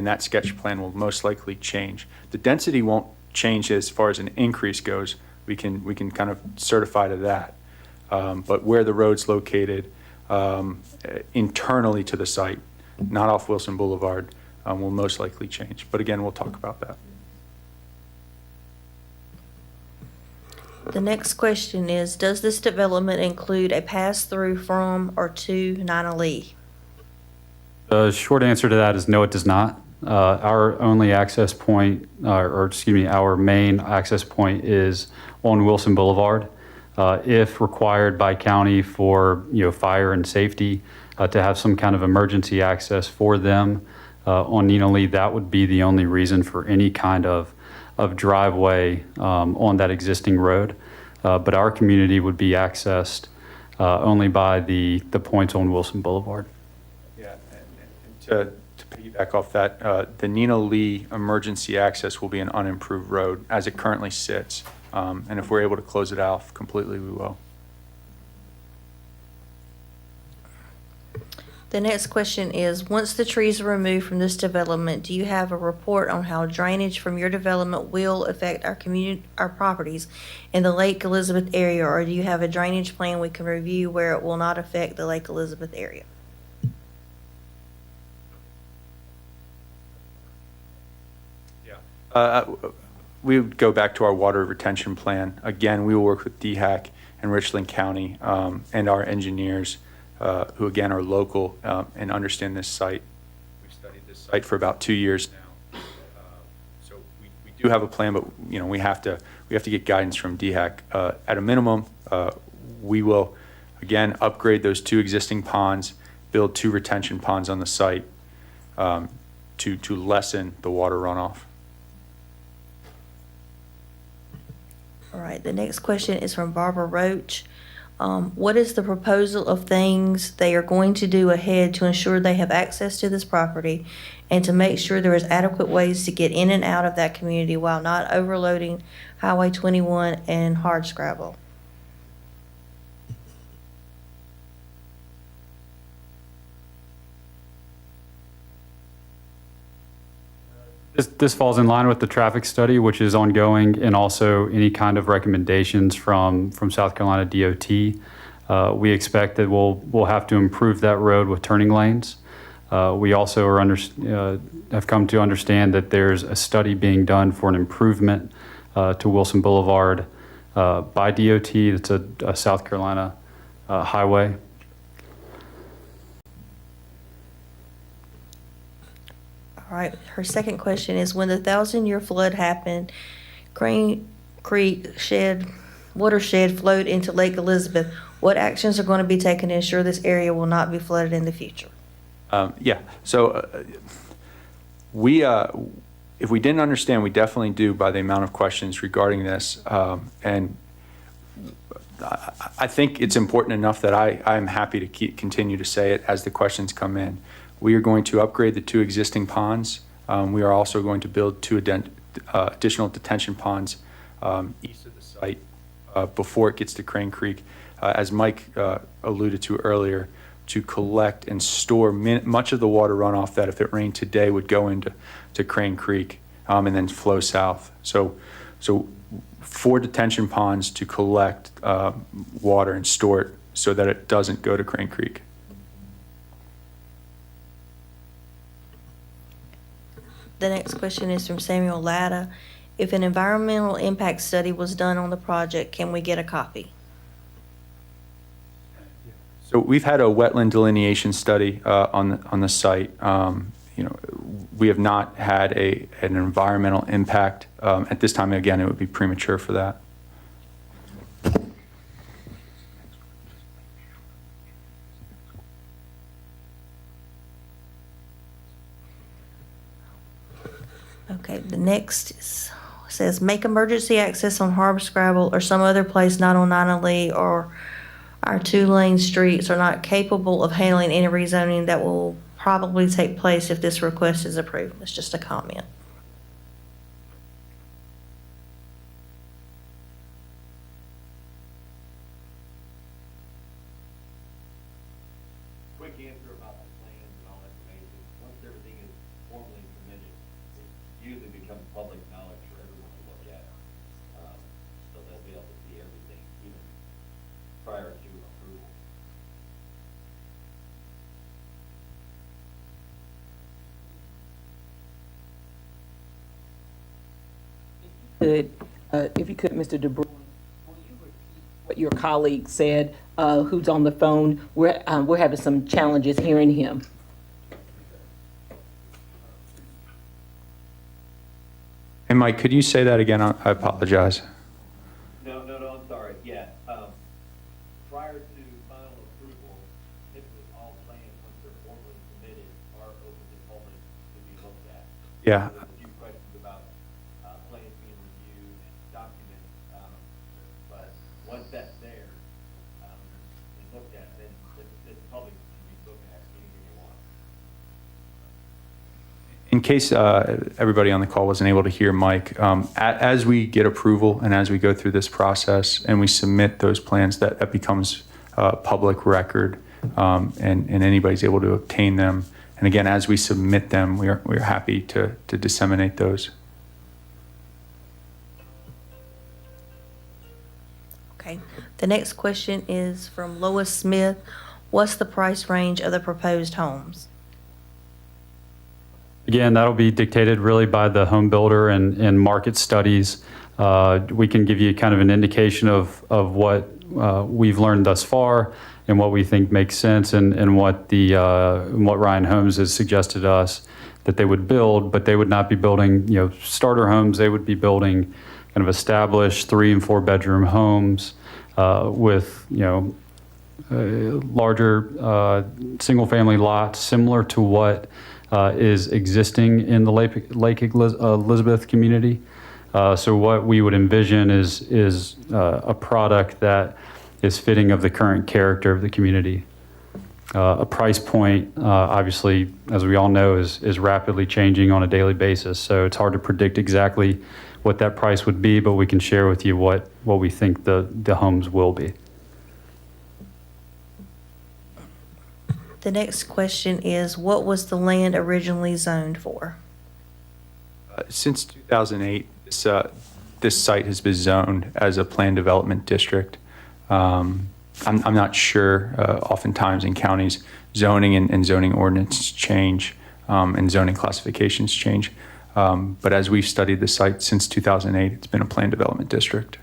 that sketch plan will most likely change. The density won't change as far as an increase goes. We can kind of certify to that. But where the road's located internally to the site, not off Wilson Boulevard, will most likely change. But again, we'll talk about that. The next question is, does this development include a pass-through from or to Nina Lee? The short answer to that is no, it does not. Our only access point, our main access point is on Wilson Boulevard. If required by county for fire and safety to have some kind of emergency access for them on Nina Lee, that would be the only reason for any kind of driveway on that existing road. But our community would be accessed only by the points on Wilson Boulevard. Yeah, and to piggyback off that, the Nina Lee emergency access will be an unimproved road as it currently sits. And if we're able to close it off completely, we will. The next question is, once the trees are removed from this development, do you have a report on how drainage from your development will affect our our properties in the Lake Elizabeth area, or do you have a drainage plan we can review where it will not affect the Lake Elizabeth area? We would go back to our water retention plan. Again, we will work with DHAC and Richland County and our engineers, who again are local and understand this site. We've studied this site for about 2 years now. So we do have a plan, but we have to get guidance from DHAC. At a minimum, we will again upgrade those 2 existing ponds, build 2 retention ponds on the site to lessen the water runoff. All right, the next question is from Barbara Roach. What is the proposal of things they are going to do ahead to ensure they have access to this property and to make sure there is adequate ways to get in and out of that community while not overloading Highway 21 and hardscrabble? This falls in line with the traffic study, which is ongoing, and also any kind of recommendations from South Carolina DOT. We expect that we'll have to improve that road with turning lanes. We also have come to understand that there's a study being done for an improvement to Wilson Boulevard by DOT. It's a South Carolina highway. All right, her second question is, when the 1,000-year flood happened, Crane Creek watershed flowed into Lake Elizabeth, what actions are going to be taken to ensure this area will not be flooded in the future? So if we didn't understand, we definitely do by the amount of questions regarding this. And I think it's important enough that I'm happy to continue to say it as the questions come in. We are going to upgrade the 2 existing ponds. We are also going to build 2 additional detention ponds east of the site before it gets to Crane Creek, as Mike alluded to earlier, to collect and store much of the water runoff that if it rained today would go into Crane Creek and then flow south. So 4 detention ponds to collect water and store it so that it doesn't go to Crane Creek. The next question is from Samuel Latta. If an environmental impact study was done on the project, can we get a copy? So we've had a wetland delineation study on the site. We have not had an environmental impact. At this time, again, it would be premature for that. Okay, the next says, make emergency access on Hardscrabble or some other place not on 9 or our 2-lane streets are not capable of handling any rezoning that will probably take place if this request is approved. It's just a comment. Quick answer about the plans and all that information. Once everything is formally submitted, it usually becomes public knowledge for everyone to look at. So they'll be able to see everything even prior to approval. If you could, Mr. DeBruin, will you repeat what your colleague said, who's on the phone? We're having some challenges hearing him. And Mike, could you say that again? I apologize. No, I'm sorry. Yeah. Prior to final approval, typically all plans, once they're formally submitted, are open to the public to be looked at. Yeah. There's a few questions about plans being reviewed and documents, but once that's there and looked at, then the public can be looking at anything they want. In case everybody on the call wasn't able to hear Mike, as we get approval and as we go through this process and we submit those plans, that becomes public record. and anybody's able to obtain them. And again, as we submit them, we're happy to disseminate those. Okay. The next question is from Lois Smith. What's the price range of the proposed homes? Again, that'll be dictated really by the home builder and market studies. We can give you kind of an indication of what we've learned thus far and what we think makes sense and what Ryan Homes has suggested to us that they would build, but they would not be building, starter homes. They would be building kind of established 3 and 4 bedroom homes with, larger single family lots similar to what is existing in the Lake Elizabeth community. So what we would envision is a product that is fitting of the current character of the community. A price point, obviously, as we all know, is rapidly changing on a daily basis. So it's hard to predict exactly what that price would be, but we can share with you what we think the homes will be. The next question is, what was the land originally zoned for? Since 2008, this site has been zoned as a planned development district. I'm not sure. Oftentimes in counties, zoning and zoning ordinance change and zoning classifications change. But as we've studied the site since 2008, it's been a planned development district.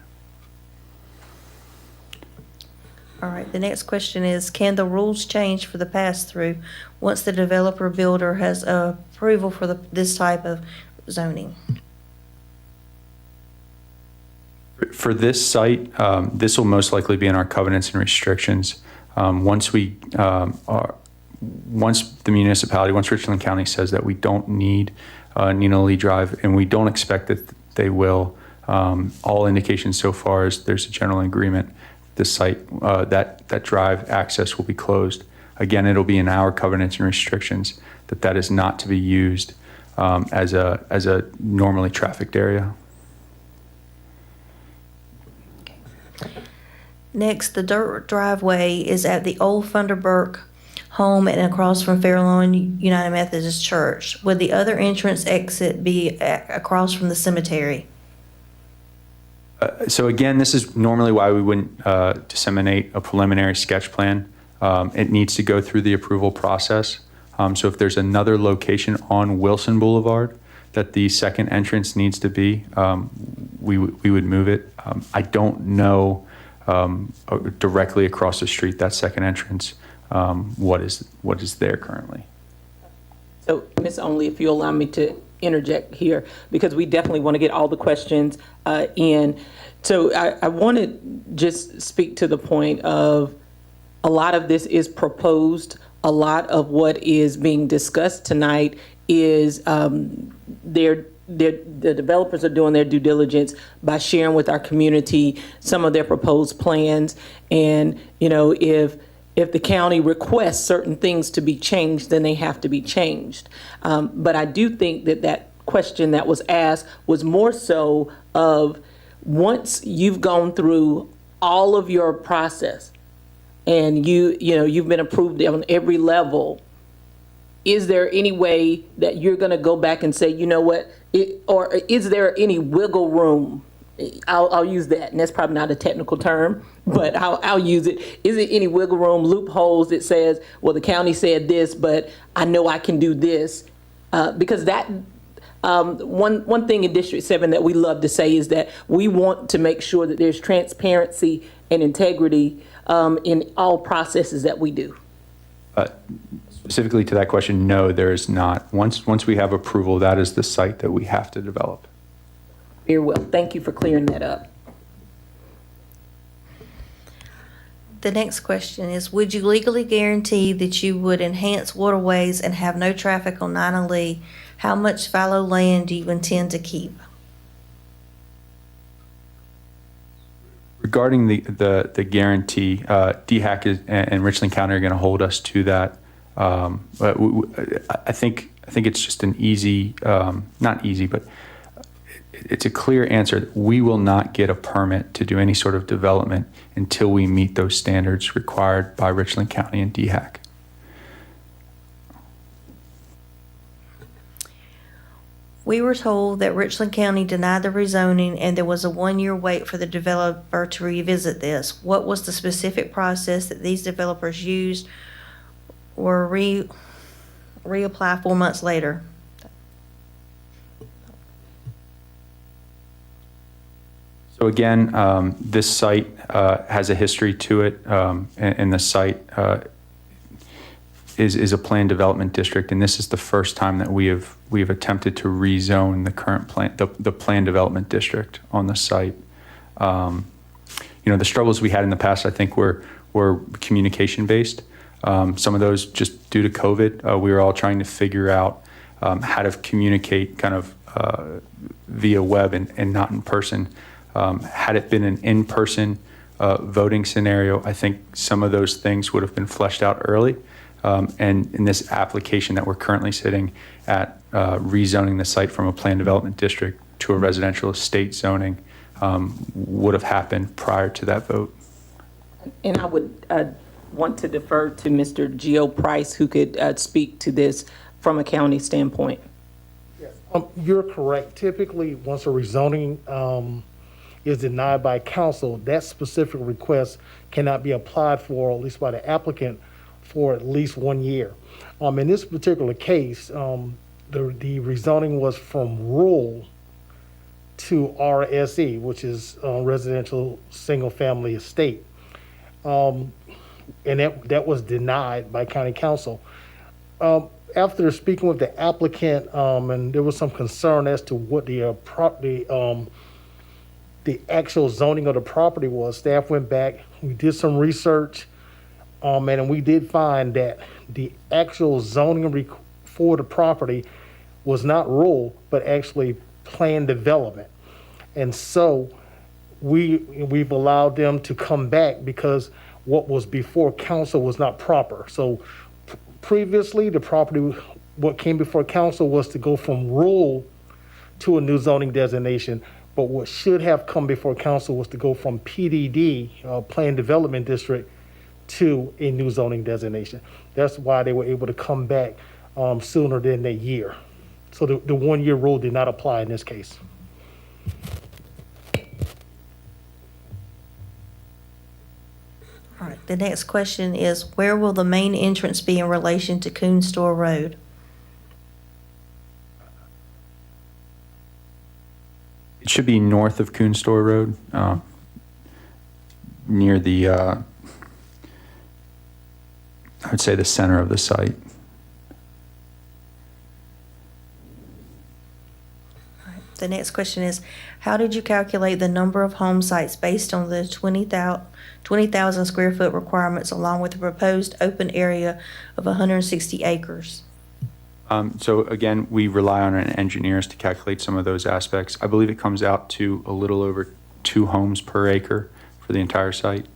All right, the next question is, can the rules change for the pass-through once the developer builder has approval for this type of zoning? For this site, this will most likely be in our covenants and restrictions. Once the municipality, once Richland County says that we don't need Nina Lee Drive, and we don't expect that they will, all indications so far is there's a general agreement. The site, that drive access will be closed. Again, it'll be in our covenants and restrictions that is not to be used as a normally trafficked area. Next, the dirt driveway is at the old Funderburk home and across from Fairlawn United Methodist Church. Would the other entrance exit be across from the cemetery? So again, this is normally why we wouldn't disseminate a preliminary sketch plan. It needs to go through the approval process. So if there's another location on Wilson Boulevard that the second entrance needs to be, we would move it. I don't know directly across the street, that second entrance, what is there currently. So, Ms. Only, if you allow me to interject here, because we definitely want to get all the questions in. So I want to just speak to the point of a lot of this is proposed. A lot of what is being discussed tonight is the developers are doing their due diligence by sharing with our community some of their proposed plans. And, if the county requests certain things to be changed, then they have to be changed. But I do think that question that was asked was more so of once you've gone through all of your process and you've been approved on every level, is there any way that you're going to go back and say, you know what, or is there any wiggle room? I'll use that, and that's probably not a technical term, but I'll use it. Is there any wiggle room, loopholes that says, well, the county said this, but I know I can do this? Because that one thing in District 7 that we love to say is that we want to make sure that there's transparency and integrity in all processes that we do. Specifically to that question, no, there is not. Once we have approval, that is the site that we have to develop. Very well. Thank you for clearing that up. The next question is, would you legally guarantee that you would enhance waterways and have no traffic on Nina Lee? How much fallow land do you intend to keep? Regarding the guarantee, DHAC and Richland County are going to hold us to that. But I think it's just an easy, not easy, but it's a clear answer. We will not get a permit to do any sort of development until we meet those standards required by Richland County and DHAC. We were told that Richland County denied the rezoning and there was a 1-year wait for the developer to revisit this. What was the specific process that these developers used or reapply 4 months later? So again, this site has a history to it, and the site is a planned development district, and this is the first time that we have attempted to rezone the current plan, the planned development district on the site. The struggles we had in the past, I think, were communication based. Some of those just due to COVID, we were all trying to figure out how to communicate kind of via web and not in person. Had it been an in-person voting scenario, I think some of those things would have been fleshed out early. And in this application that we're currently sitting at, rezoning the site from a planned development district to a residential estate zoning would have happened prior to that vote. And I would want to defer to Mr. Geo Price, who could speak to this from a county standpoint. Yes, you're correct. Typically, once a rezoning is denied by council, that specific request cannot be applied for, at least by the applicant, for at least 1 year. In this particular case, the rezoning was from rural to RSE, which is residential single-family estate. And that was denied by county council. After speaking with the applicant, and there was some concern as to what the actual zoning of the property was, staff went back, we did some research, and we did find that the actual zoning for the property was not rural, but actually planned development. And so we've allowed them to come back because what was before council was not proper. So previously, the property, what came before council was to go from rural to a new zoning designation. But what should have come before council was to go from PDD, Planned Development District, to a new zoning designation. That's why they were able to come back sooner than a year. So the 1 year rule did not apply in this case. All right, the next question is, where will the main entrance be in relation to Coon Store Road? It should be north of Coon Store Road, near the, I would say the center of the site. The next question is, how did you calculate the number of home sites based on the 20,000 square foot requirements along with the proposed open area of 160 acres? So again, we rely on our engineers to calculate some of those aspects. I believe it comes out to a little over 2 homes per acre for the entire site.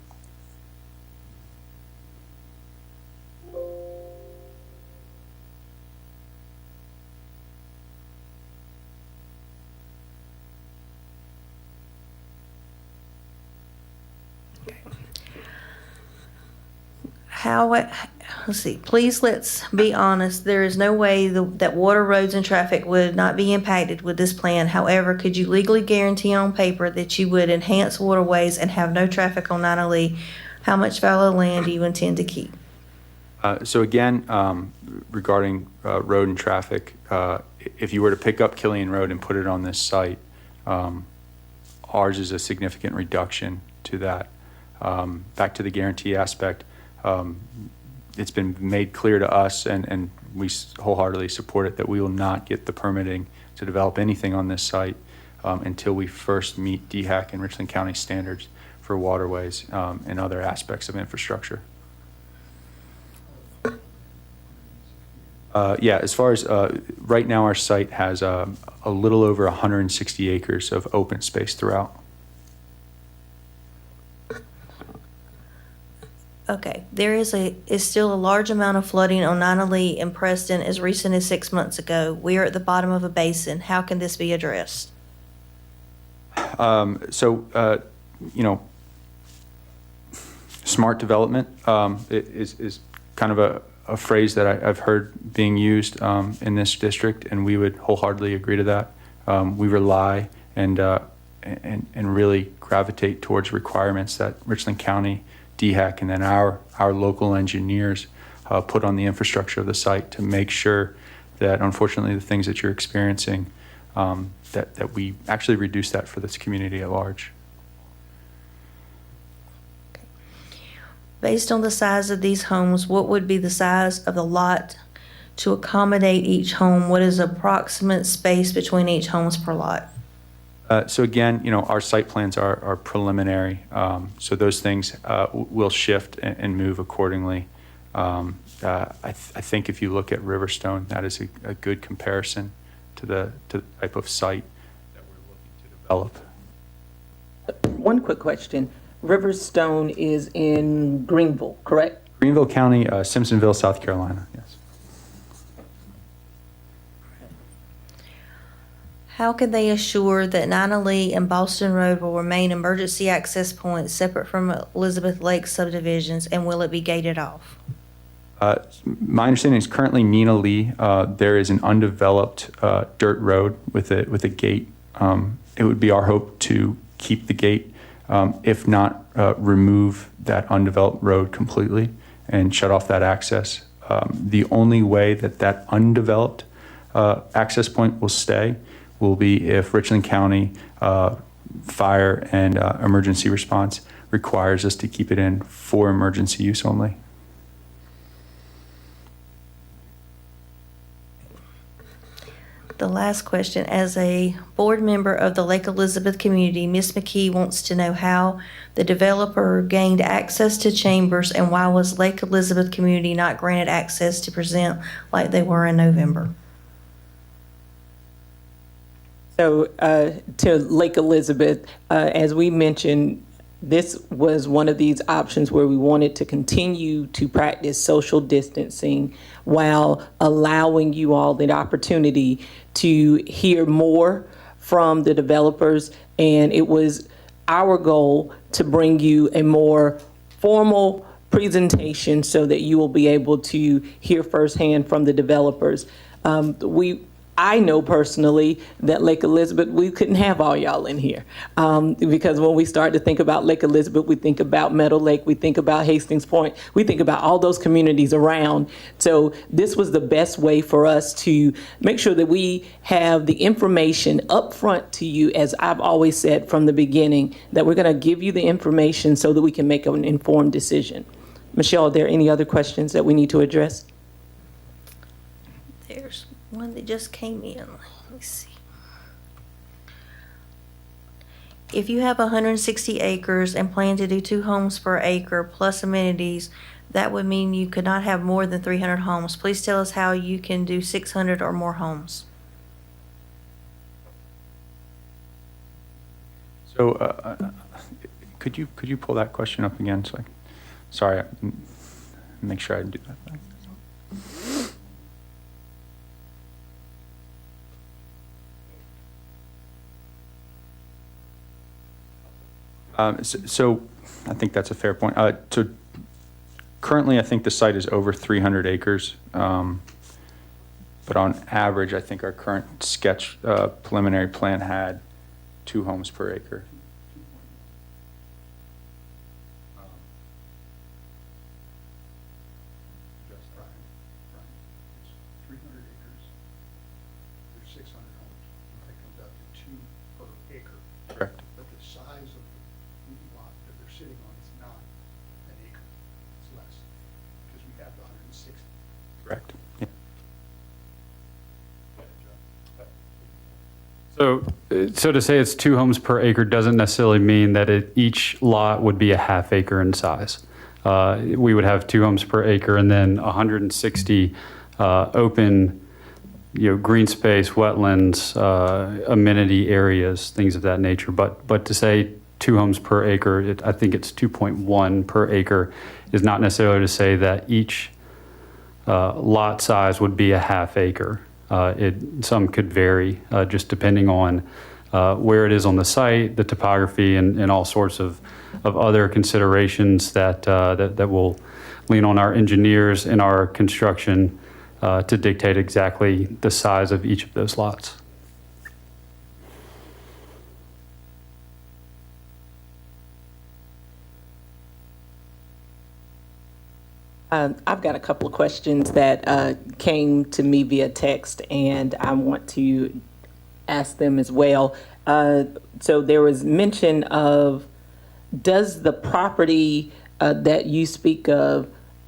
Let's see, please let's be honest, there is no way that water, roads, and traffic would not be impacted with this plan. However, could you legally guarantee on paper that you would enhance waterways and have no traffic on 9 How much fallow land do you intend to keep? So again, regarding road and traffic, if you were to pick up Killian Road and put it on this site, ours is a significant reduction to that. Back to the guarantee aspect, it's been made clear to us, and we wholeheartedly support it, that we will not get the permitting to develop anything on this site until we first meet DHAC and Richland County standards for waterways and other aspects of infrastructure. Yeah, as far as right now, our site has a little over 160 acres of open space throughout. Okay, there is still a large amount of flooding on 9 in Preston as recent as 6 months ago. We are at the bottom of a basin. How can this be addressed? You know, smart development is kind of a phrase that I've heard being used in this district, and we would wholeheartedly agree to that. We rely and really gravitate towards requirements that Richland County, DHEC, and then our local engineers put on the infrastructure of the site to make sure that, unfortunately, the things that you're experiencing, that we actually reduce that for this community at large. Based on the size of these homes, what would be the size of the lot to accommodate each home? What is approximate space between each homes per lot? So again, you know, our site plans are preliminary, so those things will shift and move accordingly. I think if you look at Riverstone, that is a good comparison to the type of site that we're looking to develop. One quick question. Riverstone is in Greenville, correct? Greenville County, Simpsonville, South Carolina, yes. How can they assure that Nina Lee and Boston Road will remain emergency access points separate from Elizabeth Lake subdivisions, and will it be gated off? My understanding is currently Nina Lee, there is an undeveloped dirt road with a gate. It would be our hope to keep the gate, if not remove that undeveloped road completely and shut off that access. The only way that undeveloped access point will stay will be if Richland County fire and emergency response requires us to keep it in for emergency use only. The last question, as a board member of the Lake Elizabeth community, Ms. McKee wants to know how the developer gained access to chambers, and why was Lake Elizabeth community not granted access to present like they were in November? So to Lake Elizabeth, as we mentioned, this was one of these options where we wanted to continue to practice social distancing while allowing you all the opportunity to hear more from the developers. And it was our goal to bring you a more formal presentation so that you will be able to hear firsthand from the developers. I know personally that Lake Elizabeth, we couldn't have all y'all in here because when we start to think about Lake Elizabeth, we think about Meadow Lake, we think about Hastings Point, we think about all those communities around. So this was the best way for us to make sure that we have the information up front to you, as I've always said from the beginning, that we're going to give you the information so that we can make an informed decision. Michelle, are there any other questions that we need to address? There's one that just came in. Let me see. If you have 160 acres and plan to do 2 homes per acre plus amenities, that would mean you could not have more than 300 homes. Please tell us how you can do 600 or more homes. So could you pull that question up again? Sorry, make sure I do that. So I think that's a fair point. So currently, I think the site is over 300 acres. But on average, I think our current sketch preliminary plan had 2 homes per acre. Correct. But the size of the lot that they're sitting on is not an acre, it's less, because we have the 160. Correct. Yeah. So to say it's 2 homes per acre doesn't necessarily mean that each lot would be a half acre in size. We would have 2 homes per acre and then 160 open, green space, wetlands, amenity areas, things of that nature. But to say 2 homes per acre, I think it's 2.1 per acre, is not necessarily to say that each lot size would be a half acre. Some could vary just depending on where it is on the site, the topography, and all sorts of other considerations that will lean on our engineers in our construction to dictate exactly the size of each of those lots. I've got a couple of questions that came to me via text, and I want to ask them as well. So there was mention of, does the property that you speak of,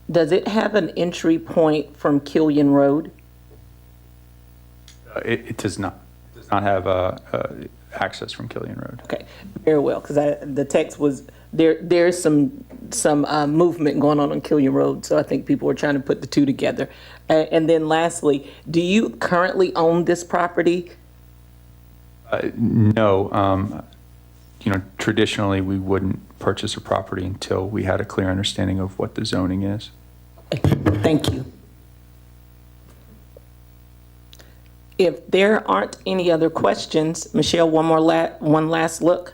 does it have an entry point from Killian Road? It does not. It does not have access from Killian Road. Okay, very well, because the text was, there's some movement going on Killian Road, so I think people are trying to put the two together. And then lastly, do you currently own this property? No. Traditionally, we wouldn't purchase a property until we had a clear understanding of what the zoning is. Thank you. If there aren't any other questions, Michelle, one last look.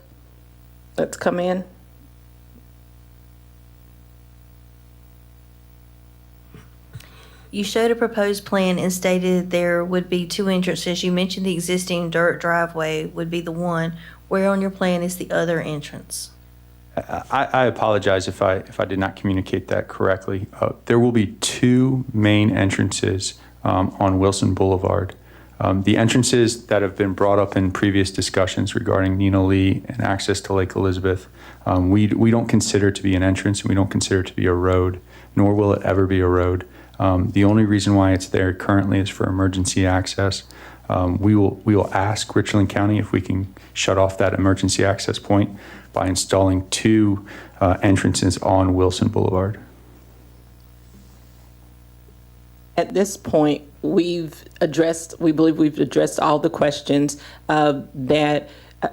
Let's come in. You showed a proposed plan and stated there would be two entrances. You mentioned the existing dirt driveway would be the one. Where on your plan is the other entrance? I apologize if I did not communicate that correctly. There will be two main entrances on Wilson Boulevard. The entrances that have been brought up in previous discussions regarding Nina Lee and access to Lake Elizabeth, we don't consider to be an entrance, and we don't consider it to be a road, nor will it ever be a road. The only reason why it's there currently is for emergency access. We will ask Richland County if we can shut off that emergency access point by installing two entrances on Wilson Boulevard. At this point, we believe we've addressed all the questions that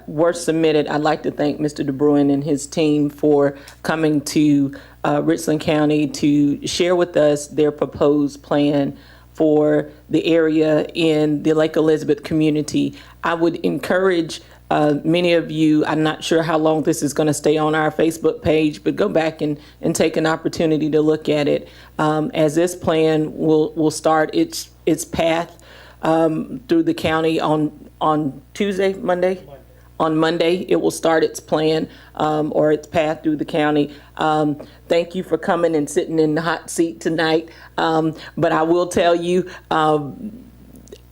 were submitted. I'd like to thank Mr. DeBruin and his team for coming to Richland County to share with us their proposed plan for the area in the Lake Elizabeth community. I would encourage many of you, I'm not sure how long this is going to stay on our Facebook page, but go back and take an opportunity to look at it, as this plan will start its path through the county on Tuesday, Monday? On Monday, it will start its plan or its path through the county. Thank you for coming and sitting in the hot seat tonight. But I will tell you,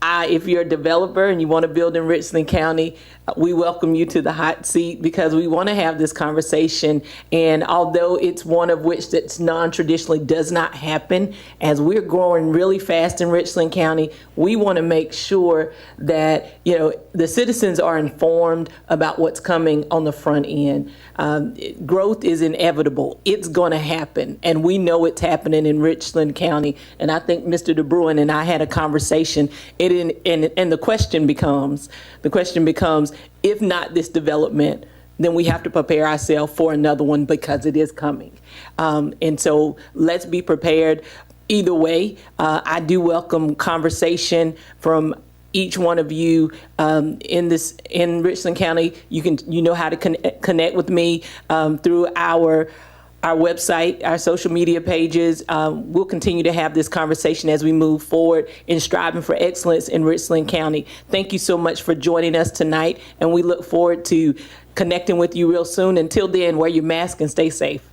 if you're a developer and you want to build in Richland County, we welcome you to the hot seat because we want to have this conversation. And although it's one of which that's non-traditionally does not happen, as we're growing really fast in Richland County, we want to make sure that, the citizens are informed about what's coming on the front end. Growth is inevitable. It's going to happen. And we know it's happening in Richland County. And I think Mr. DeBruin and I had a conversation. And the question becomes, if not this development, then we have to prepare ourselves for another one because it is coming. And so let's be prepared. Either way, I do welcome conversation from each one of you in Richland County. You know how to connect with me through our website, our social media pages. We'll continue to have this conversation as we move forward in striving for excellence in Richland County. Thank you so much for joining us tonight, and we look forward to connecting with you real soon. Until then, wear your mask and stay safe.